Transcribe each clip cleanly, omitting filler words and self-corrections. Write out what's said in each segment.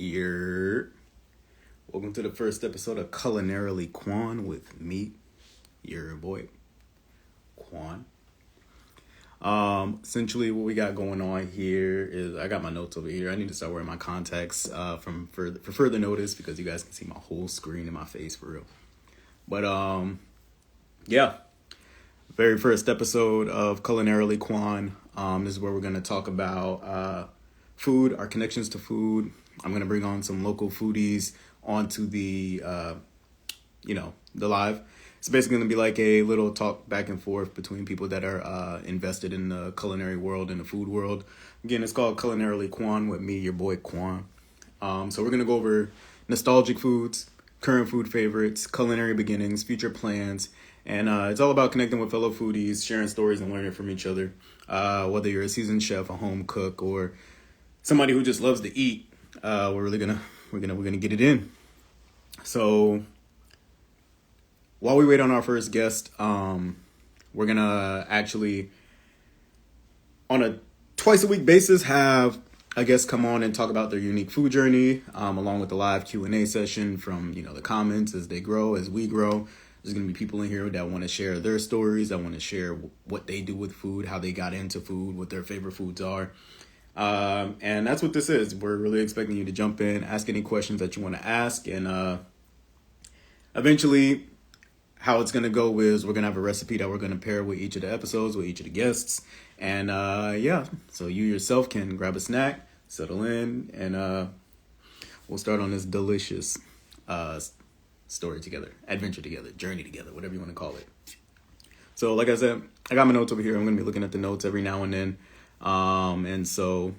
Here. Welcome to the first episode of Culinarily Kwan with me, your boy, Kwan. Essentially what we got going on here is I got my notes over here. I need to start wearing my contacts for further notice because you guys can see my whole screen in my face for real. But yeah. Very first episode of Culinarily Kwan. This is where we're gonna talk about food, our connections to food. I'm gonna bring on some local foodies onto the live. It's basically gonna be like a little talk back and forth between people that are invested in the culinary world and the food world. Again, it's called Culinarily Kwan with me, your boy Kwan. So we're gonna go over nostalgic foods, current food favorites, culinary beginnings, future plans, and it's all about connecting with fellow foodies, sharing stories, and learning from each other. Whether you're a seasoned chef, a home cook, or somebody who just loves to eat, we're gonna get it in. So while we wait on our first guest, we're gonna actually on a twice a week basis have a guest come on and talk about their unique food journey, along with the live Q&A session from the comments as they grow, as we grow. There's going to be people in here that want to share their stories, that want to share what they do with food, how they got into food, what their favorite foods are. And that's what this is. We're really expecting you to jump in, ask any questions that you want to ask. And eventually, how it's going to go is we're going to have a recipe that we're going to pair with each of the episodes, with each of the guests. And so you yourself can grab a snack, settle in, and we'll start on this delicious story together, adventure together, journey together, whatever you want to call it. So like I said, I got my notes over here. I'm going to be looking at the notes every now and then. And so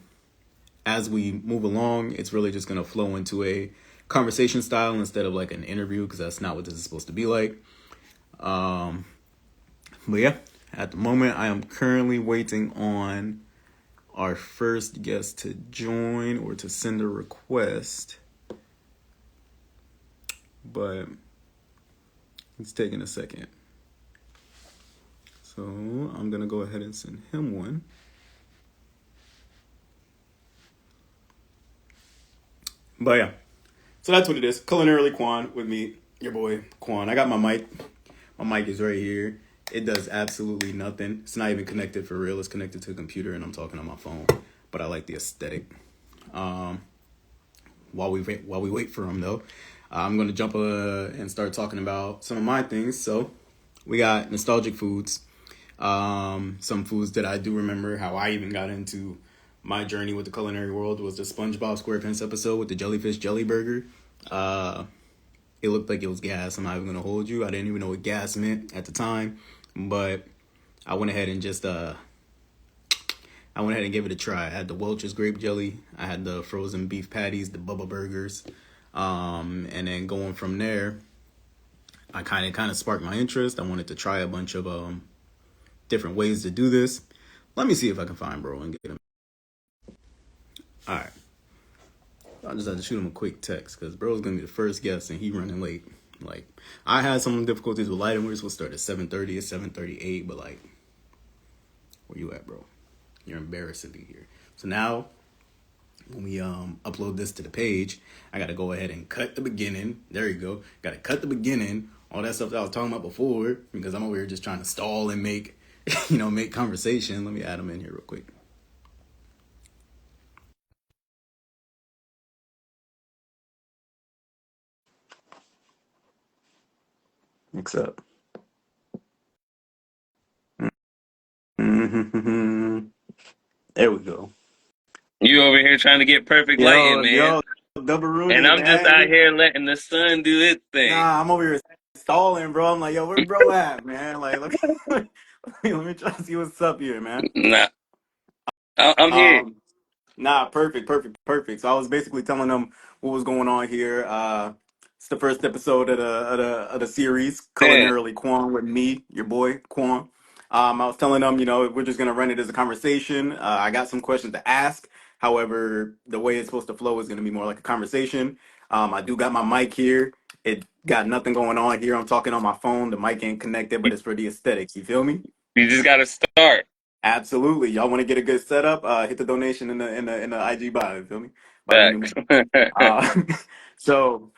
as we move along, it's really just going to flow into a conversation style instead of like an interview, because that's not what this is supposed to be like. But yeah, at the moment, I am currently waiting on our first guest to join or to send a request. But it's taking a second. So I'm going to go ahead and send him one. But yeah, so that's what it is. Culinarily Kwan with me, your boy Kwan. I got my mic. My mic is right here. It does absolutely nothing. It's not even connected for real. It's connected to a computer and I'm talking on my phone. But I like the aesthetic. While we wait for him though, I'm going to jump and start talking about some of my things. So we got nostalgic foods. Some foods that I do remember how I even got into my journey with the culinary world was the SpongeBob SquarePants episode with the jellyfish jelly burger. It looked like it was gas. I'm not even going to hold you. I didn't even know what gas meant at the time. But I went ahead and gave it a try. I had the Welch's grape jelly. I had the frozen beef patties, the Bubba burgers. And then going from there, I kind of sparked my interest. I wanted to try a bunch of different ways to do this. Let me see if I can find bro and get him. All right. I just had to shoot him a quick text because bro's going to be the first guest and he running late. Like, I had some difficulties with lighting. We were supposed to start at 7:30, at 7:38, but like, where you at, bro? You're embarrassed to be here. So now, when we upload this to the page, I got to go ahead and cut the beginning. There you go. Got to cut the beginning. All that stuff that I was talking about before, because I'm over here just trying to stall and make conversation. Let me add him in here real quick. Mix up. There we go. You over here trying to get perfect lighting, man. Double Rooney, And I'm just man. out here letting the sun do its thing. Nah, I'm over here stalling, bro. I'm like, yo, where bro at, man? Like, let me try to see what's up here, man. Nah, I'm here. Nah, perfect. So I was basically telling them what was going on here. It's the first episode of the series, Man, Culinarily Kwan with me, your boy Kwan. I was telling them, we're just gonna run it as a conversation. I got some questions to ask. However, the way it's supposed to flow is gonna be more like a conversation. I do got my mic here. It got nothing going on here. I'm talking on my phone. The mic ain't connected, but it's for the aesthetics. You feel me? you just gotta start. Absolutely. Y'all want to get a good setup? Hit the donation in the IG bio. You feel me? by the new Facts. man. Uh, so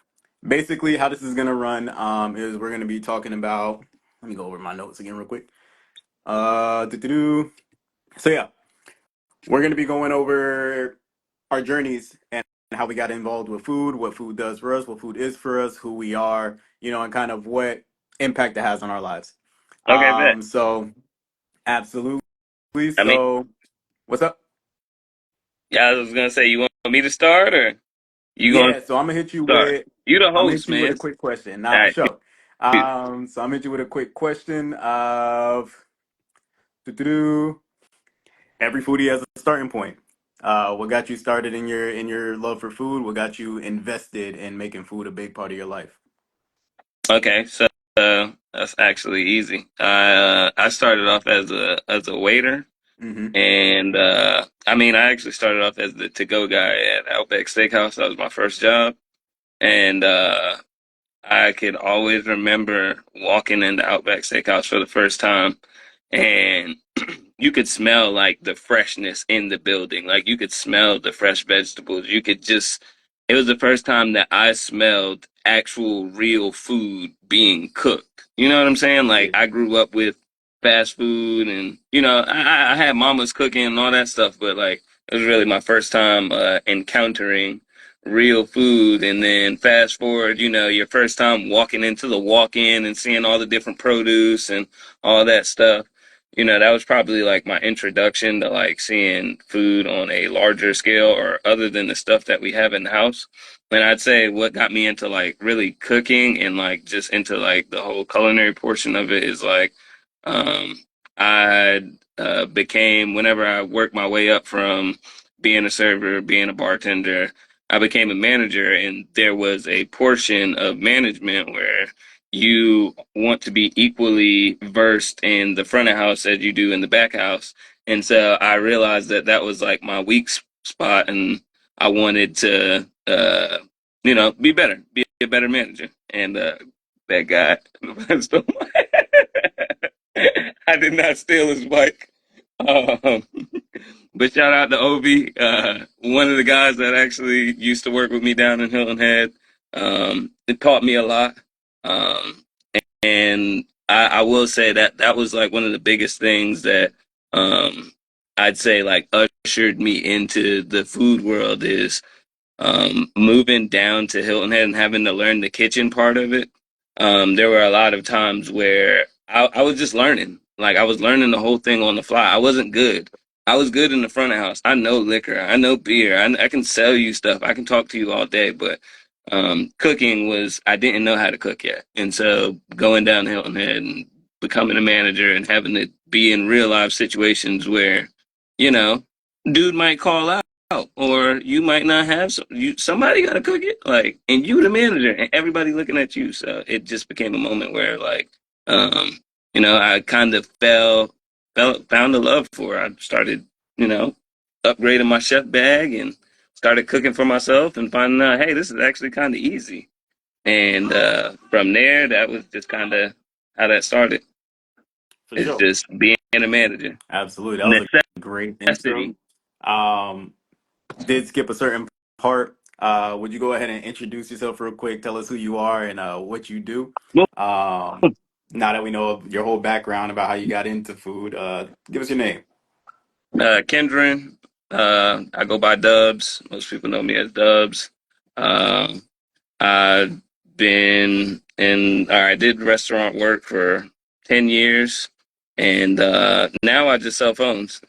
basically, how this is gonna run is we're gonna be talking about. Let me go over my notes again real quick. Doo-doo-doo. So yeah, we're gonna be going over our journeys and how we got involved with food, what food does for us, what food is for us, who we are, and kind of what impact it has on our lives. Okay, bet. So absolutely. I mean, So what's up? yeah, I was gonna say, you want me to start or you gonna Yeah, so I'm gonna hit you start? with You the I'm gonna hit host, you with a man. quick question. All Nah, for right, sure. shoot. So I'm gonna hit you with a quick question of doo-doo-doo. Every foodie has a starting point. What got you started in your love for food? What got you invested in making food a big part of your life? Okay, so that's actually easy. I started off as a waiter, Mm-hmm. and I mean, I actually started off as the to go guy at Outback Steakhouse. That was my first job, and I could always remember walking into Outback Steakhouse for the first time, and you could smell like the freshness in the building. Like you could smell the fresh vegetables. You could just, it was the first time that I smelled actual real food being cooked. You know what I'm saying? Like Yeah. I grew up with fast food and, I had mamas cooking and all that stuff, but like it was really my first time encountering real food. And then fast forward, your first time walking into the walk-in and seeing all the different produce and all that stuff. That was probably like my introduction to like seeing food on a larger scale or other than the stuff that we have in the house. And I'd say what got me into like really cooking and like just into like the whole culinary portion of it is like, um, I became, whenever I worked my way up from being a server, being a bartender, I became a manager, and there was a portion of management where you want to be equally versed in the front of house as you do in the back house. And so I realized that that was like my weak spot, and I wanted to, be better, be a better manager. And that guy stole I did not steal his bike. Um, but shout out to Obi, one of the guys that actually used to work with me down in Hilton Head. It taught me a lot. Um, and I will say that that was like one of the biggest things that um, I'd say like ushered me into the food world is moving down to Hilton Head and having to learn the kitchen part of it. There were a lot of times where I was just learning. Like I was learning the whole thing on the fly. I wasn't good. I was good in the front of house. I know liquor. I know beer. I can sell you stuff. I can talk to you all day. But cooking was, I didn't know how to cook yet. And so going down Hilton Head and becoming a manager and having to be in real life situations where, you know, dude might call out or you might not have somebody got to cook it like and you the manager and everybody looking at you, so it just became a moment where like um I kind of found a love for it. I started you know upgrading my chef bag and started cooking for myself and finding out, hey, this is actually kind of easy. And from there, that was just kind of how that started. For It's sure. just being a manager. Absolutely. That was a great intro. Necessity. Um, did skip a certain part. Would you go ahead and introduce yourself real quick? Tell us who you are and what you do. Um, now that we know your whole background about how you got into food, give us your name. Kendron, I go by Dubz. Most people know me as Dubz. Um, I've been in, or I did restaurant work for 10 years, and now I just sell phones.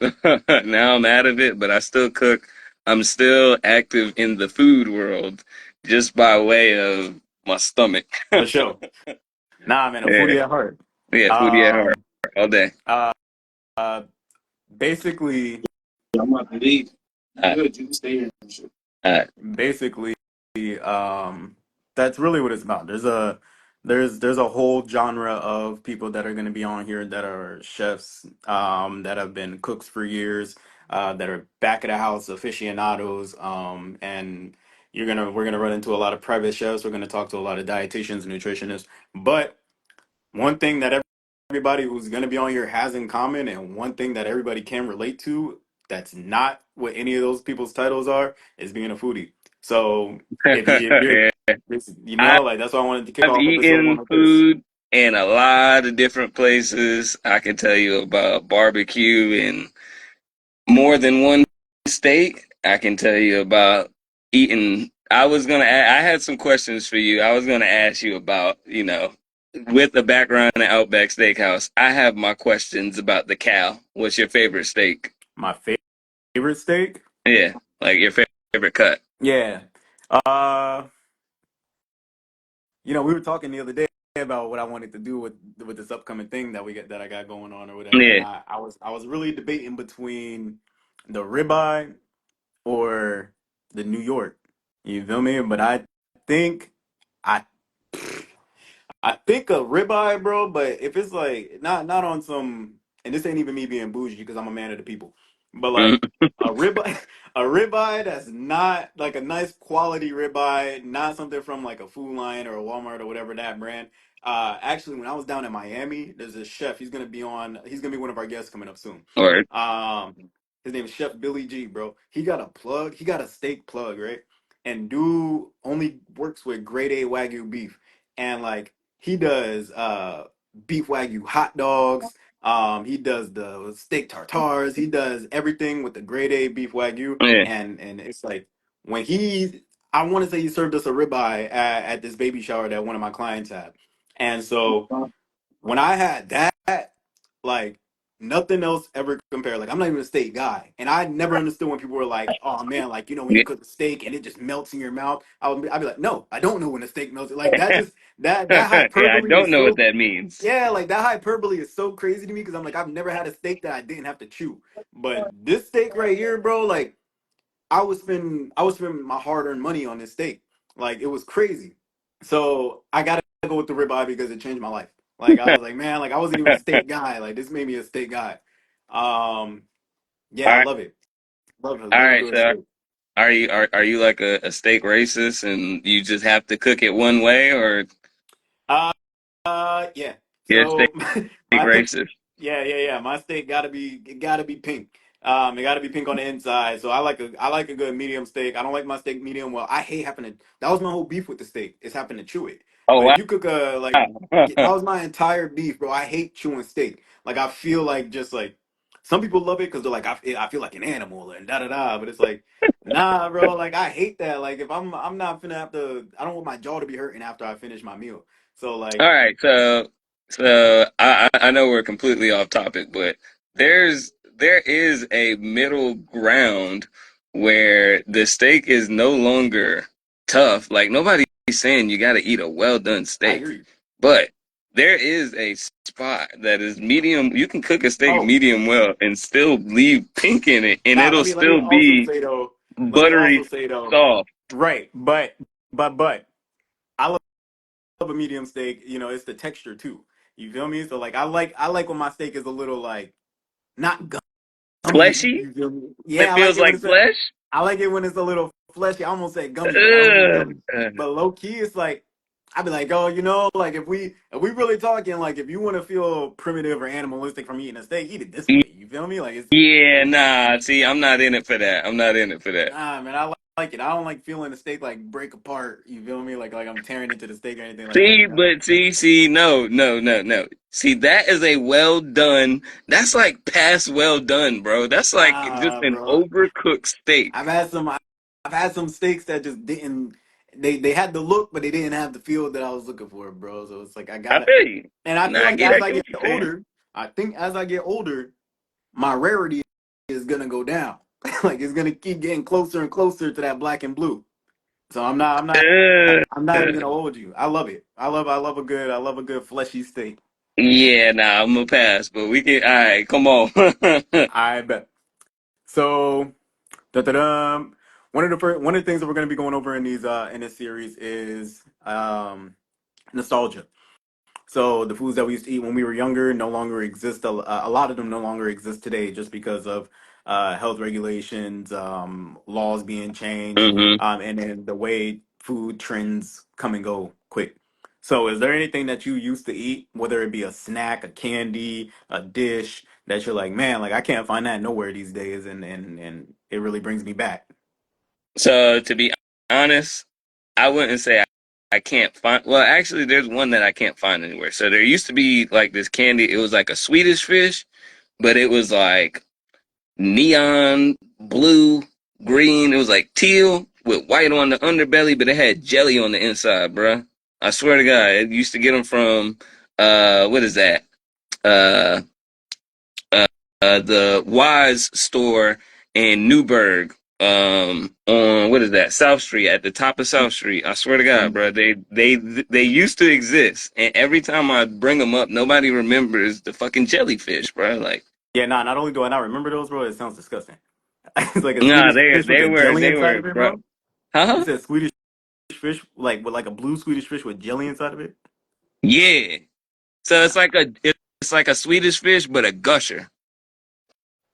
Now I'm out of it, but I still cook. I'm still active in the food world just by way of my stomach. For sure. Nah, man, a Yeah, foodie at heart. yeah, foodie at heart Um, all day. uh, uh, basically, I'm about to leave. Good, you can stay here. Uh, basically, um, that's really what it's about. There's a whole genre of people that are going to be on here that are chefs, that have been cooks for years, that are back of the house aficionados, and we're gonna run into a lot of private chefs. We're gonna talk to a lot of dietitians and nutritionists. But one thing that everybody who's going to be on here has in common, and one thing that everybody can relate to that's not what any of those people's titles are is being a foodie. So if you're, Yeah. you I, know, like that's why I wanted to kick I've off episode one eaten like this. food in a lot of different places. I can tell you about barbecue in more than one state. I can tell you about eating. I had some questions for you. I was gonna ask you about, with a background in Outback Steakhouse. I have my questions about the cow. What's your favorite steak? My favorite steak, Yeah, like your favorite cut. yeah. Uh, we were talking the other day about what I wanted to do with this upcoming thing that I got going on or whatever, and Yeah. I was really debating between the ribeye or the New York. You feel me? But think I I think a ribeye, bro. But if it's like not on some, and this ain't even me being bougie because I'm a man of the people, but like Mhm. a ribeye, a ribeye that's not like a nice quality ribeye, not something from like a Food Lion or a Walmart or whatever that brand. Actually, when I was down in Miami, there's a chef. He's gonna be on. He's gonna be one of our guests coming up soon. Or Um, his name is Chef Billy G, bro. He got a plug. He got a steak plug, right? And dude only works with grade A Wagyu beef, and like he does beef Wagyu hot dogs. He does the steak tartars. He does everything with the grade A beef Wagyu, yeah. and it's like when I want to say he served us a ribeye at this baby shower that one of my clients had, and so when I had that, like nothing else ever compared. Like I'm not even a steak guy, and I never understood when people were like, "Oh man, like when you Yeah. cook a steak and it just melts in your mouth." I'd be like, "No, I don't know when a steak melts." Like that just that Yeah, I hyperbole don't is know what so that means. yeah, like that hyperbole is so crazy to me because I'm like I've never had a steak that I didn't have to chew, but this steak right here, bro, like I was spending my hard earned money on this steak, like it was crazy. So I gotta go with the ribeye because it changed my life. Like I was like, man, like I wasn't even a steak guy. Like this made me a steak guy. Um, All yeah, I right, love it. all Love a right. good So, steak. are you like a steak racist and you just have to cook it one way, or Uh, yeah. you're a steak So my racist? yeah. My steak gotta be pink. It gotta be pink on the inside. So I like a good medium steak. I don't like my steak medium well. I hate having to. That was my whole beef with the steak. Is having to chew it. Oh But if wow. you cook a like, that was my entire beef, bro. I hate chewing steak. Like I feel like just like some people love it because they're like I feel like an animal and da da da. But it's like nah, bro. Like I hate that. Like if I'm not finna have to. I don't want my jaw to be hurting after I finish my meal. So All like. right, so I know we're completely off topic, but there is a middle ground where the steak is no longer tough. Like nobody's saying you got to eat a well done I steak, hear you. but there is a spot that is medium. You can cook a steak Oh, medium well and still leave pink in it, and now it'll let me still also be say though, buttery soft. right, but I love a medium steak. It's the texture too. You feel me? So like I like when my steak is a little like not gummy. Fleshy. You feel me? It Yeah, I like feels it when like it's flesh. I like it when it's a little fleshy. I almost said gummy, but I don't mean Ugh. gummy. But low key, it's like I'd be like, oh, like if we really talking, like if you want to feel primitive or animalistic from eating a steak, eat it this way. You feel me? Like Yeah, it's nah. See, I'm not in it for that. I'm not in it for that. nah, man. I like it. I don't like feeling the steak like break apart. You feel me? Like I'm tearing into the steak or anything like that. See, but see, no, no, no, no. See, that is a well done. That's like past well done, bro. That's like just Nah, an bro. overcooked I've steak. had some. I've had some steaks that just didn't. They had the look, but they didn't have the feel that I was looking for, bro. So it's like I I gotta. feel you. And I Nah, feel like as I I get get what you're saying. older, I think as I get older, my rarity is gonna go down. Like it's gonna keep getting closer and closer to that black and blue. So I'm not even Uh, gonna hold you. I love it. I love a good fleshy steak. yeah, nah, I'm gonna pass, but we can. All right, come on. I bet. So, da-da-dum. One of the things that we're gonna be going over in this series is nostalgia. So the foods that we used to eat when we were younger no longer exist. A lot of them no longer exist today just because of health regulations, laws being changed, hmm and then the way food trends come and go quick. So, is there anything that you used to eat, whether it be a snack, a candy, a dish, that you're like, man, like I can't find that nowhere these days, and it really brings me back? So to be honest, I wouldn't say I can't find. Well, actually, there's one that I can't find anywhere. So there used to be like this candy. It was like a Swedish fish, but it was like neon blue, green. It was like teal with white on the underbelly, but it had jelly on the inside, bruh. I swear to God, I used to get them from what is that? Uh, the Wise store in Newburgh, on what is that? South Street, at the top of South Street. I swear to God, Mhm. bro, they used to exist, and every time I bring them up, nobody remembers the fucking jellyfish, bro. Like, Yeah, nah. Not only do I not remember those, bro, it sounds disgusting. It's like a nah, Swedish they fish with they a were jelly they inside were, of it, bro. bro. You Huh? said Swedish fish, like with like a blue Swedish fish with jelly inside of it. Yeah. So Nah. it's like a Swedish fish, but a gusher.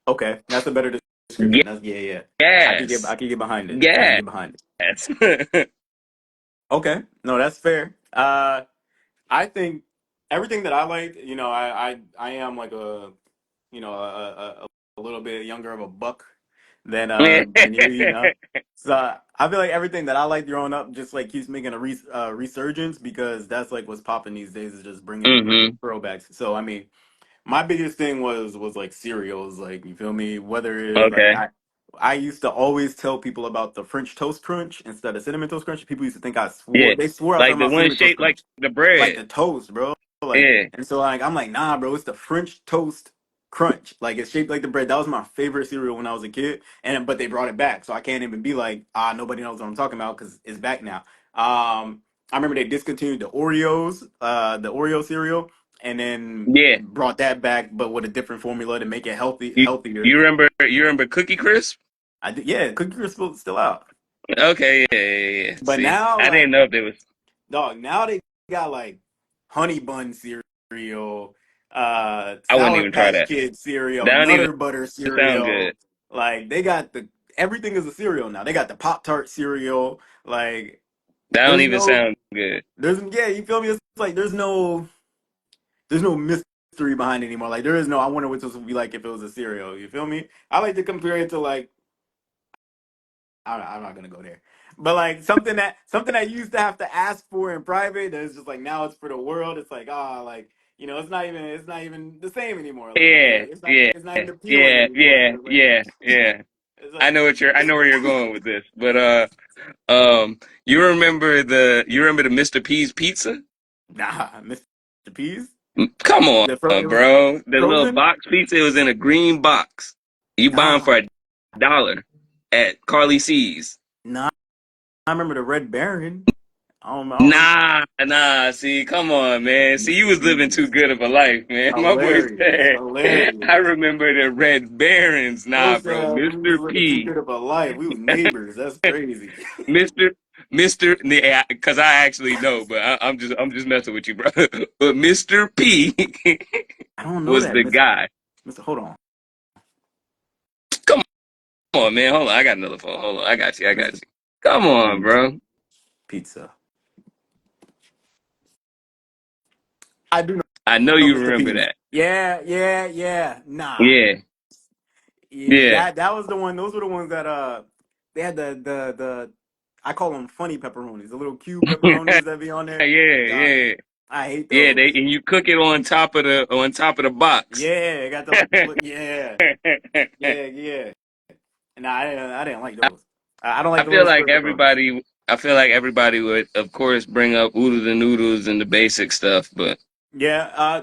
Okay, that's a better description. That's yeah, yeah. Yes, I could get behind it. I can yes. get behind it. Mm-hmm. Okay, no, that's fair. I think everything that I like, I am like a, a little bit younger of a buck than you. So I feel like everything that I like growing up just like keeps making a resurgence because that's like what's popping these days is just bringing throwbacks. So I mean, my biggest thing was like cereals, like you feel me. Whether it's like Okay. I used to always tell people about the French toast crunch instead of cinnamon toast crunch. People used to think I swore. Yeah. They swore I was Like talking the about one cinnamon toast shaped like crunch, the like bread. the toast, bro. Like, Yeah. and so like I'm like, nah, bro, it's the French toast crunch. Like it's shaped like the bread. That was my favorite cereal when I was a kid. And but they brought it back, so I can't even be like, nobody knows what I'm talking about because it's back now. I remember they discontinued the Oreo cereal, and then Yeah. brought that back, but with a different formula to make it You healthier. you remember Cookie Crisp? I did, yeah, Cookie Crisp still out, Okay, yeah. but See, now I didn't like know if there was. dog, now they got like honey bun cereal, I wouldn't Sour even try Patch that. Kid cereal, That don't even Nutter Butter sound good. cereal. Like they got everything is a cereal now. They got the Pop Tart cereal. Like That don't there's even no sound good. there's yeah, you feel me? It's like there's no mystery behind it anymore. Like there is no I wonder what this would be like if it was a cereal. You feel me? I like to compare it to like I'm not gonna go there. But like something that you used to have to ask for in private, that's just like now it's for the world. It's like like it's not even the same anymore. Like Yeah, yeah, it's not even appealing yeah, anymore. yeah, So it's like yeah, yeah. it's I like know I know where you're going with this, but you remember the Mr. P's pizza? nah, Mr. P's. Come on, It was bro. The little frozen. box pizza, it was in a green box. You buy them Nah, for $1 at Carly C's. nah. I remember the Red Baron. I don't remember Nah. See, come on, man. See, you Mr. was living too P's. good of a life, man. My boy Hilarious, said, I hilarious. remember the Red Barons. Bro Nah, bro. said we was Mr. living too P. good of a life. We was neighbors. That's crazy. Mr. Yeah, because I actually know, but I'm just messing with you, bro. But Mr. P I don't know was that, the guy. Mr. Hold on, Come on, man. Hold on. I got another phone. Hold on. I got you. I got Mr. you. Come on, P's bro. Pizza. I do I know know you Mr. remember P's. that. Yeah, yeah, yeah. Nah, Yeah. yeah. Yeah. That was the one. Those were the ones that they had the I call them funny pepperonis, the little cube pepperonis that be on there. Yeah, Dog, yeah. I hate Yeah, they those. and you cook it on top of the box. Yeah, got the yeah, yeah, yeah. Nah, I didn't like those. I don't like I the feel little like square pepperonis. everybody I feel like everybody would of course bring up oodles and noodles and the basic stuff, but Yeah.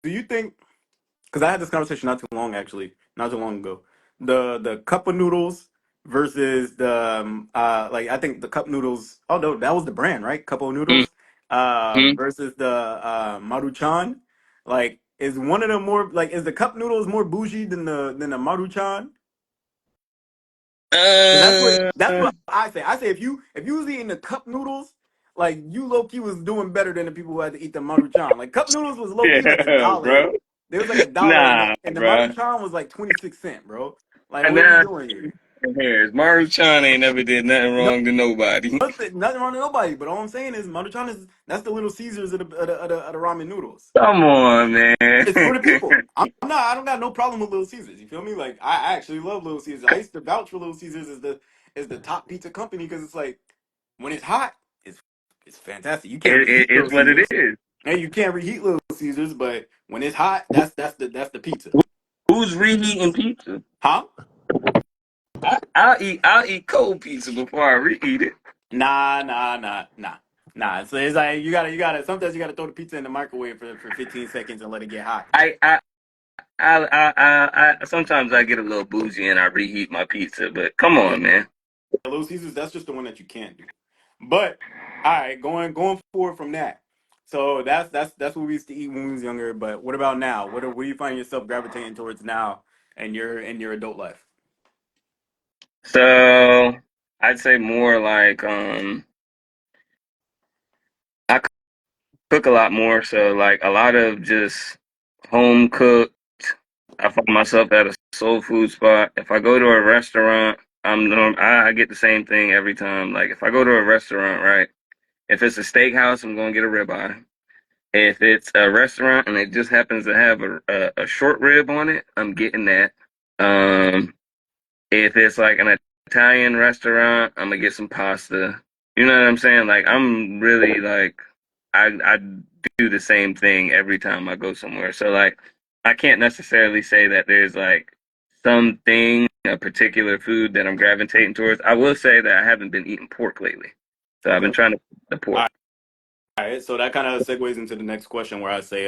Do you think? Because I had this conversation not too long ago. The cup of noodles versus the like I think the cup noodles. Oh no, that was the brand, right? Cup of noodles. hmm Versus the Maruchan. Like, is one of them more like is the cup noodles more bougie than the Maruchan? Because that's what I say. I say if you was eating the cup noodles, like you low key was doing better than the people who had to eat the Maruchan. Like cup noodles was low key like a yeah, dollar. bro. There was like a dollar, and the Nah, and the bro. Maruchan was like 26 cents, bro. Like And what are we now doing here? Harris. Maruchan ain't never did nothing No, wrong to nobody. nothing wrong to nobody. But all I'm saying is, Maruchan is that's the Little Caesars of the ramen noodles. Come on, man. It's for the people. I'm not. I don't got no problem with Little Caesars. You feel me? Like I actually love Little Caesars. I used to vouch for Little Caesars as the top pizza company because it's like when it's hot, it's it's fantastic. You can't reheat It's Little what it Caesars. is. And you can't reheat Little Caesars, but when it's hot, that's the pizza. Who's reheating pizza? Huh? I'll eat cold pizza before I reheat it. Nah. So it's like you gotta sometimes you gotta throw the pizza in the microwave for 15 seconds and let it get hot. I I I sometimes I get a little bougie and I reheat my pizza, but come Yeah, on, man. Little Caesars, that's just the one that you can't do. But all right, going forward from that. So that's what we used to eat when we was younger. But what about now? What do you find yourself gravitating towards now and your adult life? So I'd say more like I cook a lot more, so like a lot of just home cooked. I find myself at a soul food spot. If I go to a restaurant, I get the same thing every time. Like if I go to a restaurant, right? If it's a steakhouse, I'm gonna get a ribeye. If it's a restaurant and it just happens to have a short rib on it, I'm getting that. Um, if it's like an Italian restaurant, I'm gonna get some pasta. You know what I'm saying? Like I'm really like I do the same thing every time I go somewhere. So like I can't necessarily say that there's like something, a particular food that I'm gravitating towards. I will say that I haven't been eating pork lately. So I've been Okay. trying to eat the pork. All right. So that kind of segues into the next question where I say,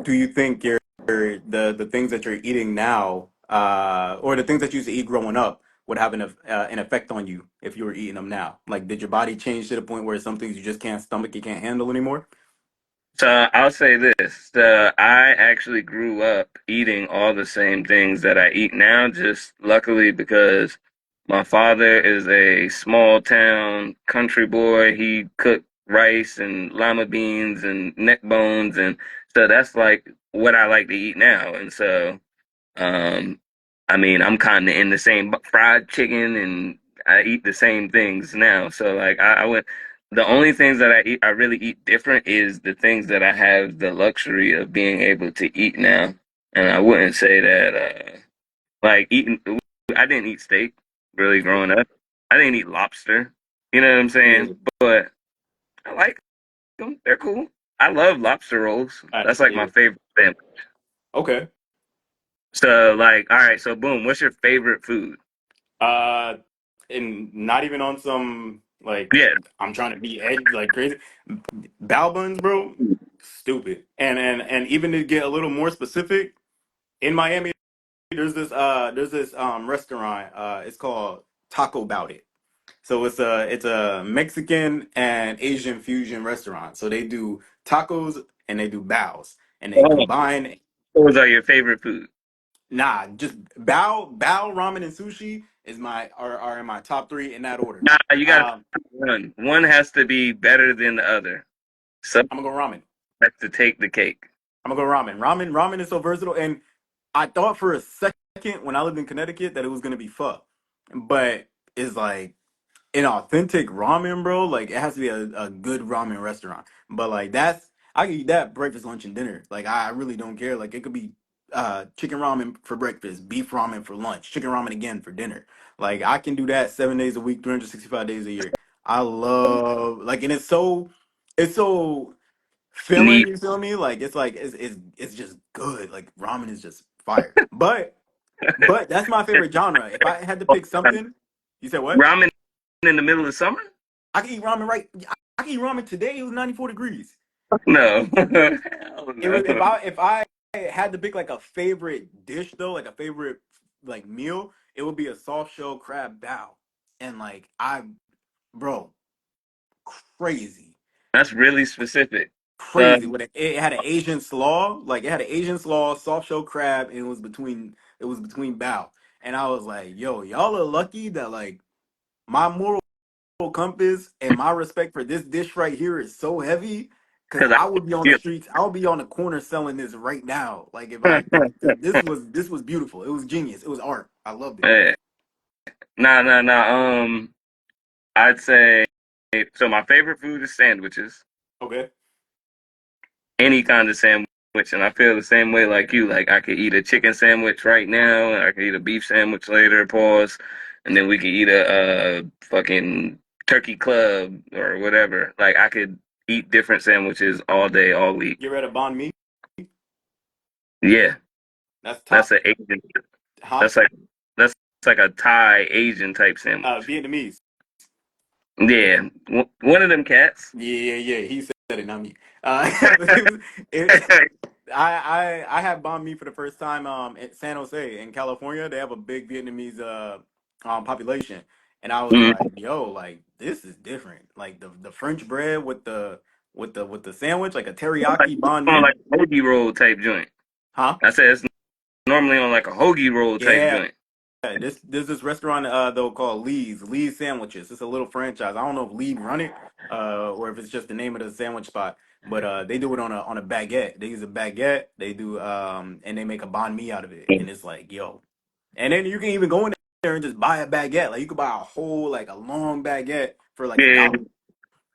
do you think the things that you're eating now, or the things that you used to eat growing up, would have an effect on you if you were eating them now? Like, did your body change to the point where some things you just can't stomach, you can't handle anymore? So I'll say this. I actually grew up eating all the same things that I eat now, just luckily because my father is a small town country boy. He cooked rice and lima beans and neck bones, and so that's like what I like to eat now. And so um, I mean, I'm kind of in the same fried chicken, and I eat the same things now. So like, I would. The only things that I eat, I really eat different, is the things that I have the luxury of being able to eat now. And I wouldn't say that like eating. I didn't eat steak really growing up. I didn't eat lobster. You know what I'm Yeah. saying? But I like them. They're cool. I love lobster rolls. That's like my Yeah. favorite thing. Okay. So like, all right. So boom. What's your favorite food? Uh, and not even on some like Yeah. I'm trying to be edge like crazy. Bao buns, bro, stupid. And even to get a little more specific, in Miami, there's this restaurant. It's called Taco Bout It. So it's a Mexican and Asian fusion restaurant. So they do tacos and they do baos and they Oh, combine. those are your favorite food. Nah, just bao ramen and sushi are in my top three in that order. Nah, you gotta Um, pick one. One has to be better than the other. So I'm gonna go ramen. has to take the cake. I'm gonna go ramen. Ramen is so versatile, and I thought for a second when I lived in Connecticut that it was gonna be pho, but it's like an authentic ramen, bro. Like it has to be a good ramen restaurant. But like I can eat that breakfast, lunch, and dinner. Like I really don't care. Like it could be chicken ramen for breakfast, beef ramen for lunch, chicken ramen again for dinner. Like I can do that 7 days a week, 365 days a year. I love like, and it's so filling. Neat. You feel me? Like it's just good. Like ramen is just fire. But that's my favorite genre. If I had to pick something, you said what? Ramen in the middle of summer? I can eat ramen right. I can eat ramen today. It was 94 degrees. No. Hell It was no. if I had to pick like a favorite dish though, like a favorite like meal, it would be a soft shell crab bao. And like bro, crazy, That's really specific. Uh, crazy. It had an Asian slaw, like it had an Asian slaw, soft shell crab, and it was between bao. And I was like, yo, y'all are lucky that like my moral compass and my respect for this dish right here is so heavy Cause Cause I would be on the I, streets. I would be on the corner selling this right now. Like if I, cause this was beautiful. It was genius. It was art. I loved it. yeah. Nah. I'd say so. My favorite food is sandwiches. Okay. Any kind of sandwich, and I feel the same way like you. Like I could eat a chicken sandwich right now, and I could eat a beef sandwich later. Pause, and then we could eat a fucking turkey club or whatever. Like I could eat different sandwiches all day, all week. Get rid of banh mi. Yeah, That's that's top. an Asian. Huh? That's like that's like a Thai Asian type sandwich. Vietnamese. Yeah, one of them cats. Yeah. He said it, not me. It was, it, I had banh mi for the first time in San Jose in California. They have a big Vietnamese population, and I was Mm, like, "Yo, like this is different. Like the French bread with the sandwich, like a like teriyaki banh on mi, like a hoagie roll type joint. huh? I said it's normally on like a hoagie roll type Yeah, joint. there's this restaurant though called Lee's Sandwiches. It's a little franchise. I don't know if Lee run it or if it's just the name of the sandwich spot. But they do it on a baguette. They use a baguette. They do and they make a banh mi out of it. And it's like, yo. And then you can even go in there and just buy a baguette. Like you could buy a whole like a long baguette for like a Yeah, dollar.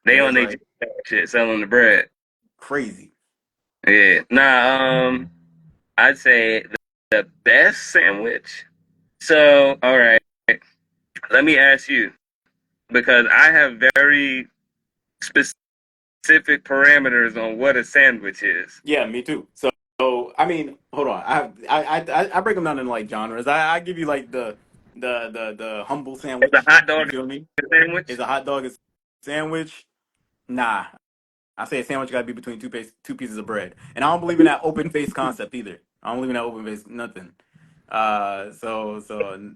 they And on it's their like shit selling the bread. crazy. Yeah, nah. I'd say the best sandwich. So, all right, let me ask you because I have very specific parameters on what a sandwich is. Yeah, me too. So I mean, hold on. I break them down in like genres. I give you like the humble Is a sandwich. hot You dog feel me? a sandwich? Is a hot dog a sandwich? Nah. I say a sandwich got to be between two pieces of bread. And I don't believe in that open face concept either. I don't believe in that open face nothing. So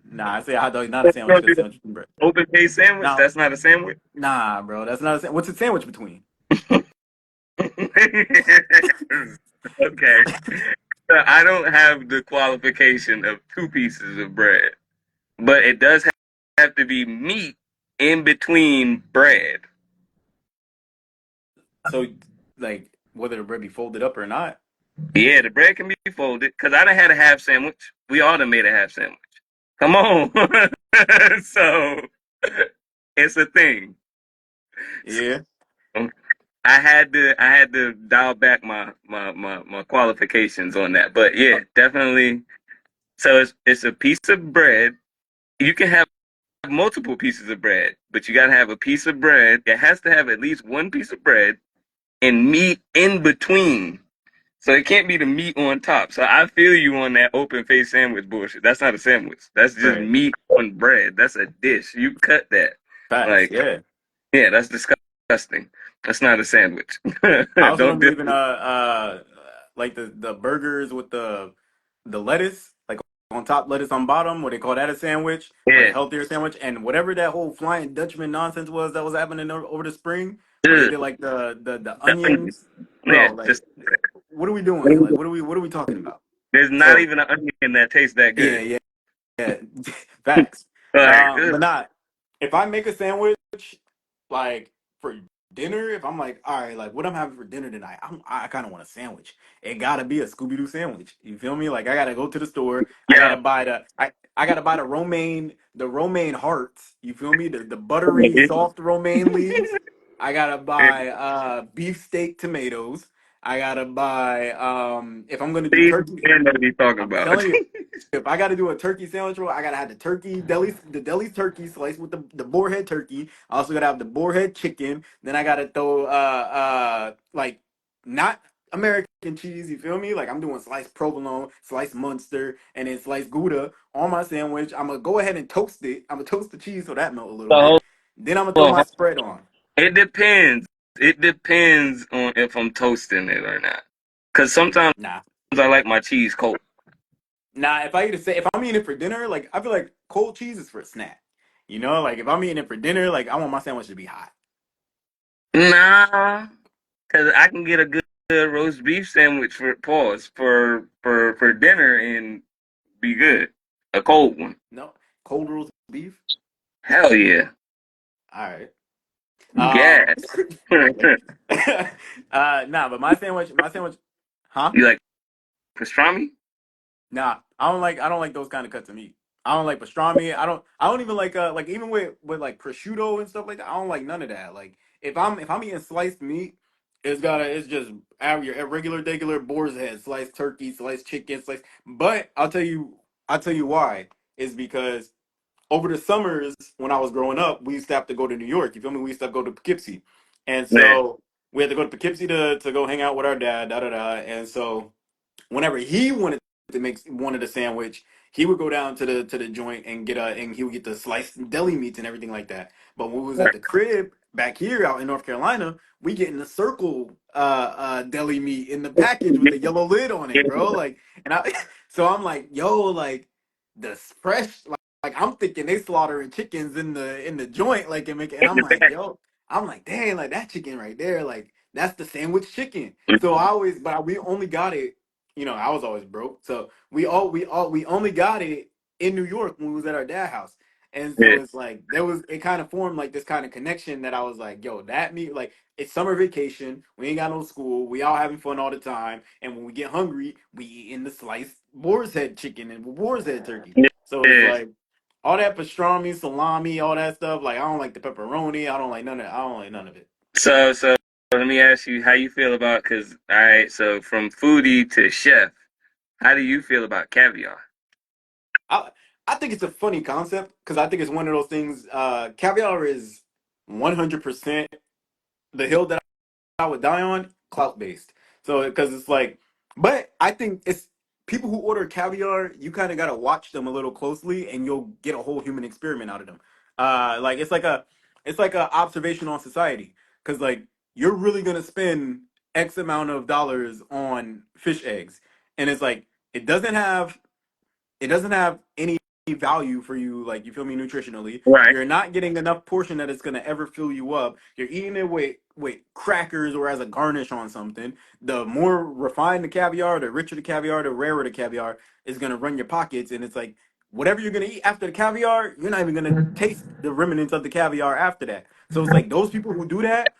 nah. I say a hot dog is not a You sandwich don't because do the sandwich is bread. open faced sandwich. Now, That's not a sandwich. nah, bro. That's not a sandwich. What's a sandwich between? Okay. So I don't have the qualification of two pieces of bread, but it does have to be meat in between bread. So like whether the bread be folded up or not. Yeah, the bread can be folded because I done had a half sandwich. We all done made a half sandwich. Come on. So it's a thing. Yeah. So I had to dial back my qualifications on that. But yeah, definitely. So it's a piece of bread. You can have multiple pieces of bread, but you gotta have a piece of bread. It has to have at least one piece of bread and meat in between. So it can't be the meat on top. So I feel you on that open face sandwich bullshit. That's not a sandwich. That's just Right. meat on bread. That's a dish. You cut that. Facts. Like, Yeah. yeah, that's disgusting. That's not a sandwich. I also don't Don't do believe in like the burgers with the lettuce, like on top, lettuce on bottom, what they call that a sandwich, like a yeah. healthier sandwich, and whatever that whole Flying Dutchman nonsense was that was happening over the spring, where they Ugh. did like the The onion. onions, Yeah, bro. Like, just what are we doing here? Like, what are we talking about? there's not So even an onion that tastes that yeah, good. yeah, yeah, facts. Like, ugh. But not if I make a sandwich like for dinner. If I'm like, all right, like what I'm having for dinner tonight, I kind of want a sandwich. It gotta be a Scooby Doo sandwich. You feel me? Like I gotta go to the store. I Yeah. gotta buy I gotta buy the romaine hearts. You feel me? The buttery soft romaine leaves. I gotta buy beefsteak tomatoes. I gotta buy if I'm gonna do See, turkey. man, what are you talking I'm about? telling you, if I got to do a turkey sandwich roll, I gotta have the deli's turkey sliced with the boar head turkey. I also gotta have the boar head chicken. Then I gotta throw like not American cheese. You feel me? Like I'm doing sliced provolone, sliced Munster, and then sliced Gouda on my sandwich. I'm gonna go ahead and toast it. I'm gonna toast the cheese so that melt a little So, bit. Then I'm gonna throw hold my on. spread on. It depends. It depends on if I'm toasting it or not. Because sometimes Nah, I like my cheese cold. nah. If I'm eating it for dinner, like I feel like cold cheese is for a snack. You know, like if I'm eating it for dinner, like I want my sandwich to be hot. Nah, because I can get a good roast beef sandwich for pause for dinner and be good. A cold one. No, cold roast beef. Hell yeah. All right. Um, Gas. You nah, but my sandwich, huh? like pastrami? Nah, I don't like those kind of cuts of meat. I don't like pastrami. I don't even like even with like prosciutto and stuff like that. I don't like none of that. Like if I'm eating sliced meat, it's just your regular boar's head, sliced turkey, sliced chicken, sliced. But I'll tell you why. Is because over the summers when I was growing up, we used to have to go to New York. You feel me? We used to have to go to Poughkeepsie, and Yeah. so we had to go to Poughkeepsie to go hang out with our dad. Da da da. And so whenever he wanted a sandwich, he would go down to the joint and he would get the sliced deli meats and everything like that. But when we was at the crib back here out in North Carolina, we getting the circle deli meat in the package with the yellow lid on it, bro. Like, and I so I'm like, yo, like the fresh like I'm thinking they slaughtering chickens in the joint, like and I'm like, yo, I'm like, dang, like that chicken right there, like that's the sandwich chicken. So we only got it. I was always broke, so we only got it in New York when we was at our dad house, and so Yeah. it's like it kind of formed like this kind of connection that I was like, yo, that meat like it's summer vacation, we ain't got no school, we all having fun all the time, and when we get hungry, we eat in the sliced boar's head chicken and boar's head turkey. So it's Yeah. like all that pastrami, salami, all that stuff. Like I don't like the pepperoni. I don't like none of it. So let me ask you how you feel about because all right, so from foodie to chef, how do you feel about caviar? I I think it's a funny concept because I think it's one of those things. Caviar is 100% the hill that I would die on, clout based. So because it's like, but I think it's people who order caviar. You kind of got to watch them a little closely, and you'll get a whole human experiment out of them. Like it's like a observation on society because like you're really gonna spend X amount of dollars on fish eggs, and it's like it doesn't have any value for you, like you feel me, nutritionally. Right. You're not getting enough portion that it's gonna ever fill you up. You're eating it with crackers or as a garnish on something. The more refined the caviar, the richer the caviar, the rarer the caviar is gonna run your pockets, and it's like whatever you're gonna eat after the caviar, you're not even gonna taste the remnants of the caviar after that. So it's like those people who do that,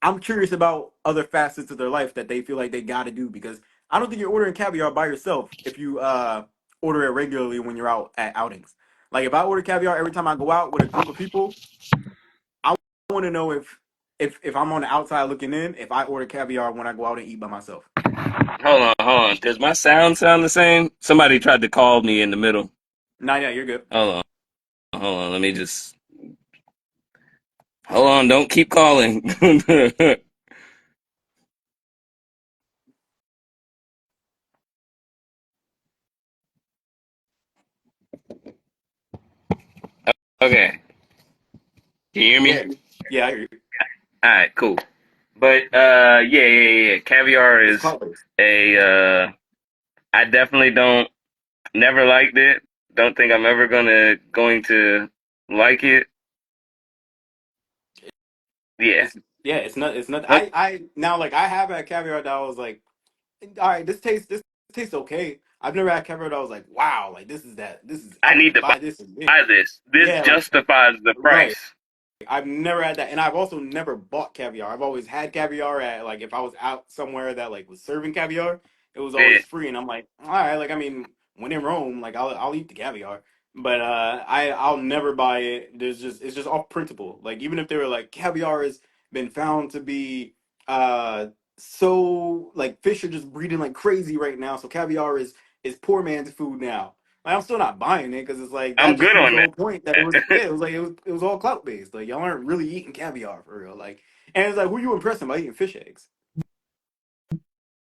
I'm curious about other facets of their life that they feel like they got to do because I don't think you're ordering caviar by yourself if you order it regularly when you're out at outings. Like if I order caviar every time I go out with a group of people, I want to know if I'm on the outside looking in, if I order caviar when I go out and eat by myself. Hold on. Does my sound the same? Somebody tried to call me in the middle. Nah, yeah, you're good. Hold on. Let me just hold on. Don't keep calling. Okay. Can you hear me? Yeah, yeah, I hear you. All right, cool. But yeah. Caviar It's is cloud based. a I definitely don't never liked it. Don't think I'm ever going to like it. Yeah. It's not. What? I now like I have had caviar that I was like, all right, this tastes okay. I've never had caviar that I was like, wow, like I I would need to buy this again. buy this. This Yeah, like justifies the right. price. I've never had that, and I've also never bought caviar. I've always had caviar at like if I was out somewhere that like was serving caviar, it was Yeah. always free, and I'm like, all right, like I mean, when in Rome, like I'll eat the caviar, but I'll never buy it. It's just off principle. Like even if they were like caviar has been found to be uh so like fish are just breeding like crazy right now, so caviar is poor man's food now. Like, I'm still not buying it because it's like that I'm just good proves on the that. whole point that it was yeah it was all clout based. Like y'all aren't really eating caviar for real. Like and it's like who you impressing by eating fish eggs?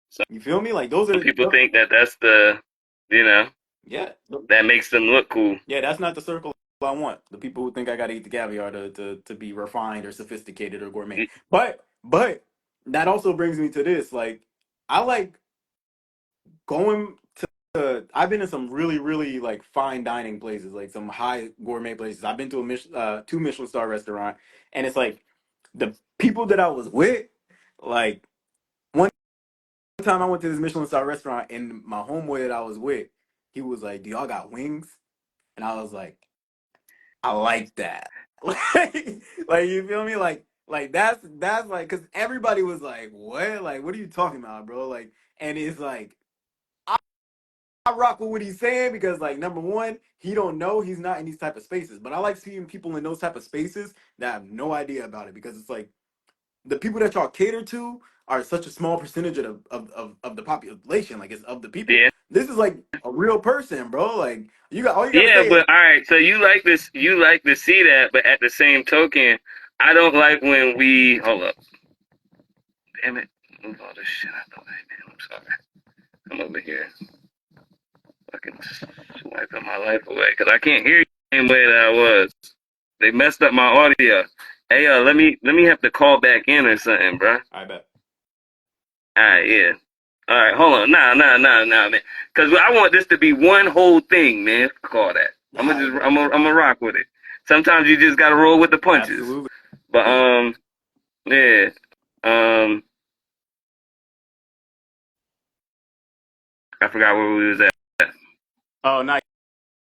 Some You feel me? Like those are people think that that's the, you know, yeah that makes them look cool. yeah that's not the circle I want. The people who think I gotta eat the caviar to be refined or sophisticated or gourmet. But that also brings me to this like I like going I've been in some really like fine dining places, like some high gourmet places. I've been to two Michelin star restaurant, and it's like the people that I was with, like one time I went to this Michelin star restaurant, and my homeboy that I was with, he was like, "Do y'all got wings?" And I was like, "I like that." Like you feel me? Like Like that's like because everybody was like, "What? Like, what are you talking about, bro?" Like, and it's like I rock with what he's saying because, like, number one, he don't know he's not in these type of spaces. But I like seeing people in those type of spaces that have no idea about it because it's like the people that y'all cater to are such a small percentage of the population. Like, it's of the people. Yeah. This is like a real person, bro. Like, you got all you gotta Yeah, say is, but all right, so you like this, you like to see that, but at the same token, I don't like when we hold up. Damn it. Move all this shit out the way, man. I'm sorry. I'm over here fucking swiping my life away because I can't hear you the same way that I was. They messed up my audio. Hey, let me have to call back in or something, bro. I bet. All right, yeah. All right, hold on. Nah, man. Because I want this to be one whole thing, man. Call that. I bet. I'm gonna rock with it. Sometimes you just gotta roll with the punches. Absolutely. But yeah. Um, I forgot where we was at. Oh, no,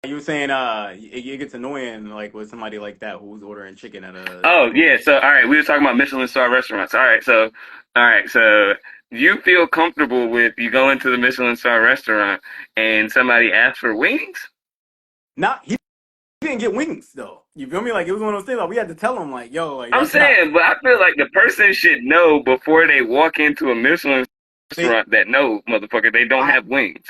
you were saying it gets annoying like with somebody like that who's ordering chicken at a Oh table yeah. and So shit. all right, we were talking about Michelin star restaurants. All right. So you feel comfortable with you go into the Michelin star restaurant and somebody asks for wings? Not he didn't get wings though. You feel me? Like it was one of those things. Like we had to tell him, like, yo, like I'm that's not. saying, but I feel like the person should know before they walk into a Michelin They, restaurant that no, motherfucker, they don't I, have wings.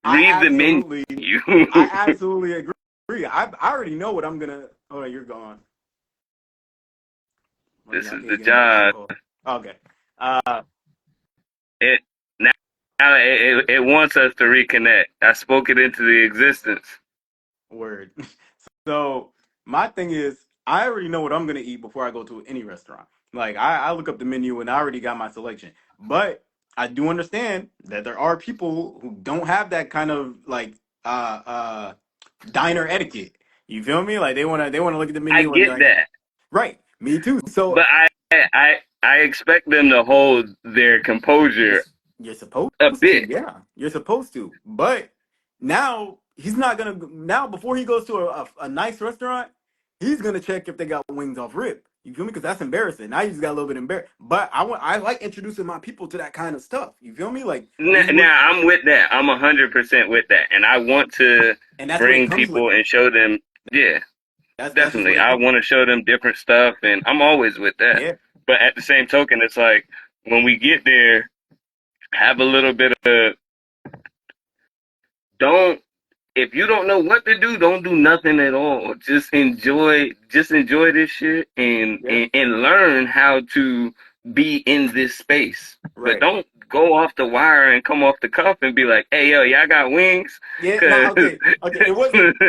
I Read the menu. absolutely, I absolutely agree. I already know what I'm gonna. Oh, you're gone. Well, This y'all is can't the get on the phone job. call. Okay. Uh, It now, it wants us to reconnect. I spoke it into the existence. word. So my thing is, I already know what I'm gonna eat before I go to any restaurant. Like I look up the menu and I already got my selection. But I do understand that there are people who don't have that kind of like uh uh diner etiquette. You feel me? Like they wanna look at the I menu and get like, that. right, me too. But So I expect them to hold their you're, composure you're supposed a to, bit. yeah, you're supposed to. But now he's not gonna. Now before he goes to a nice restaurant, he's gonna check if they got wings off rip. You feel me? Because that's embarrassing. Now you just got a little bit embarrassed. But I like introducing my people to that kind of stuff. You feel me? Like this is what, Now I'm with that. I'm 100% with that, and I want to and that's what it bring comes with. people and show them. Yeah, That's just what definitely. it I comes. want to show them different stuff, and I'm always with that. Yeah, But at the same token, it's like when we get there, have a little bit of don't if you don't know what to do, don't do nothing at all. Just enjoy this shit yeah, and learn how to be in this space. But right. don't go off the wire and come off the cuff and be like, "Hey, yo, y'all got wings?" Yeah, Cause nah, okay.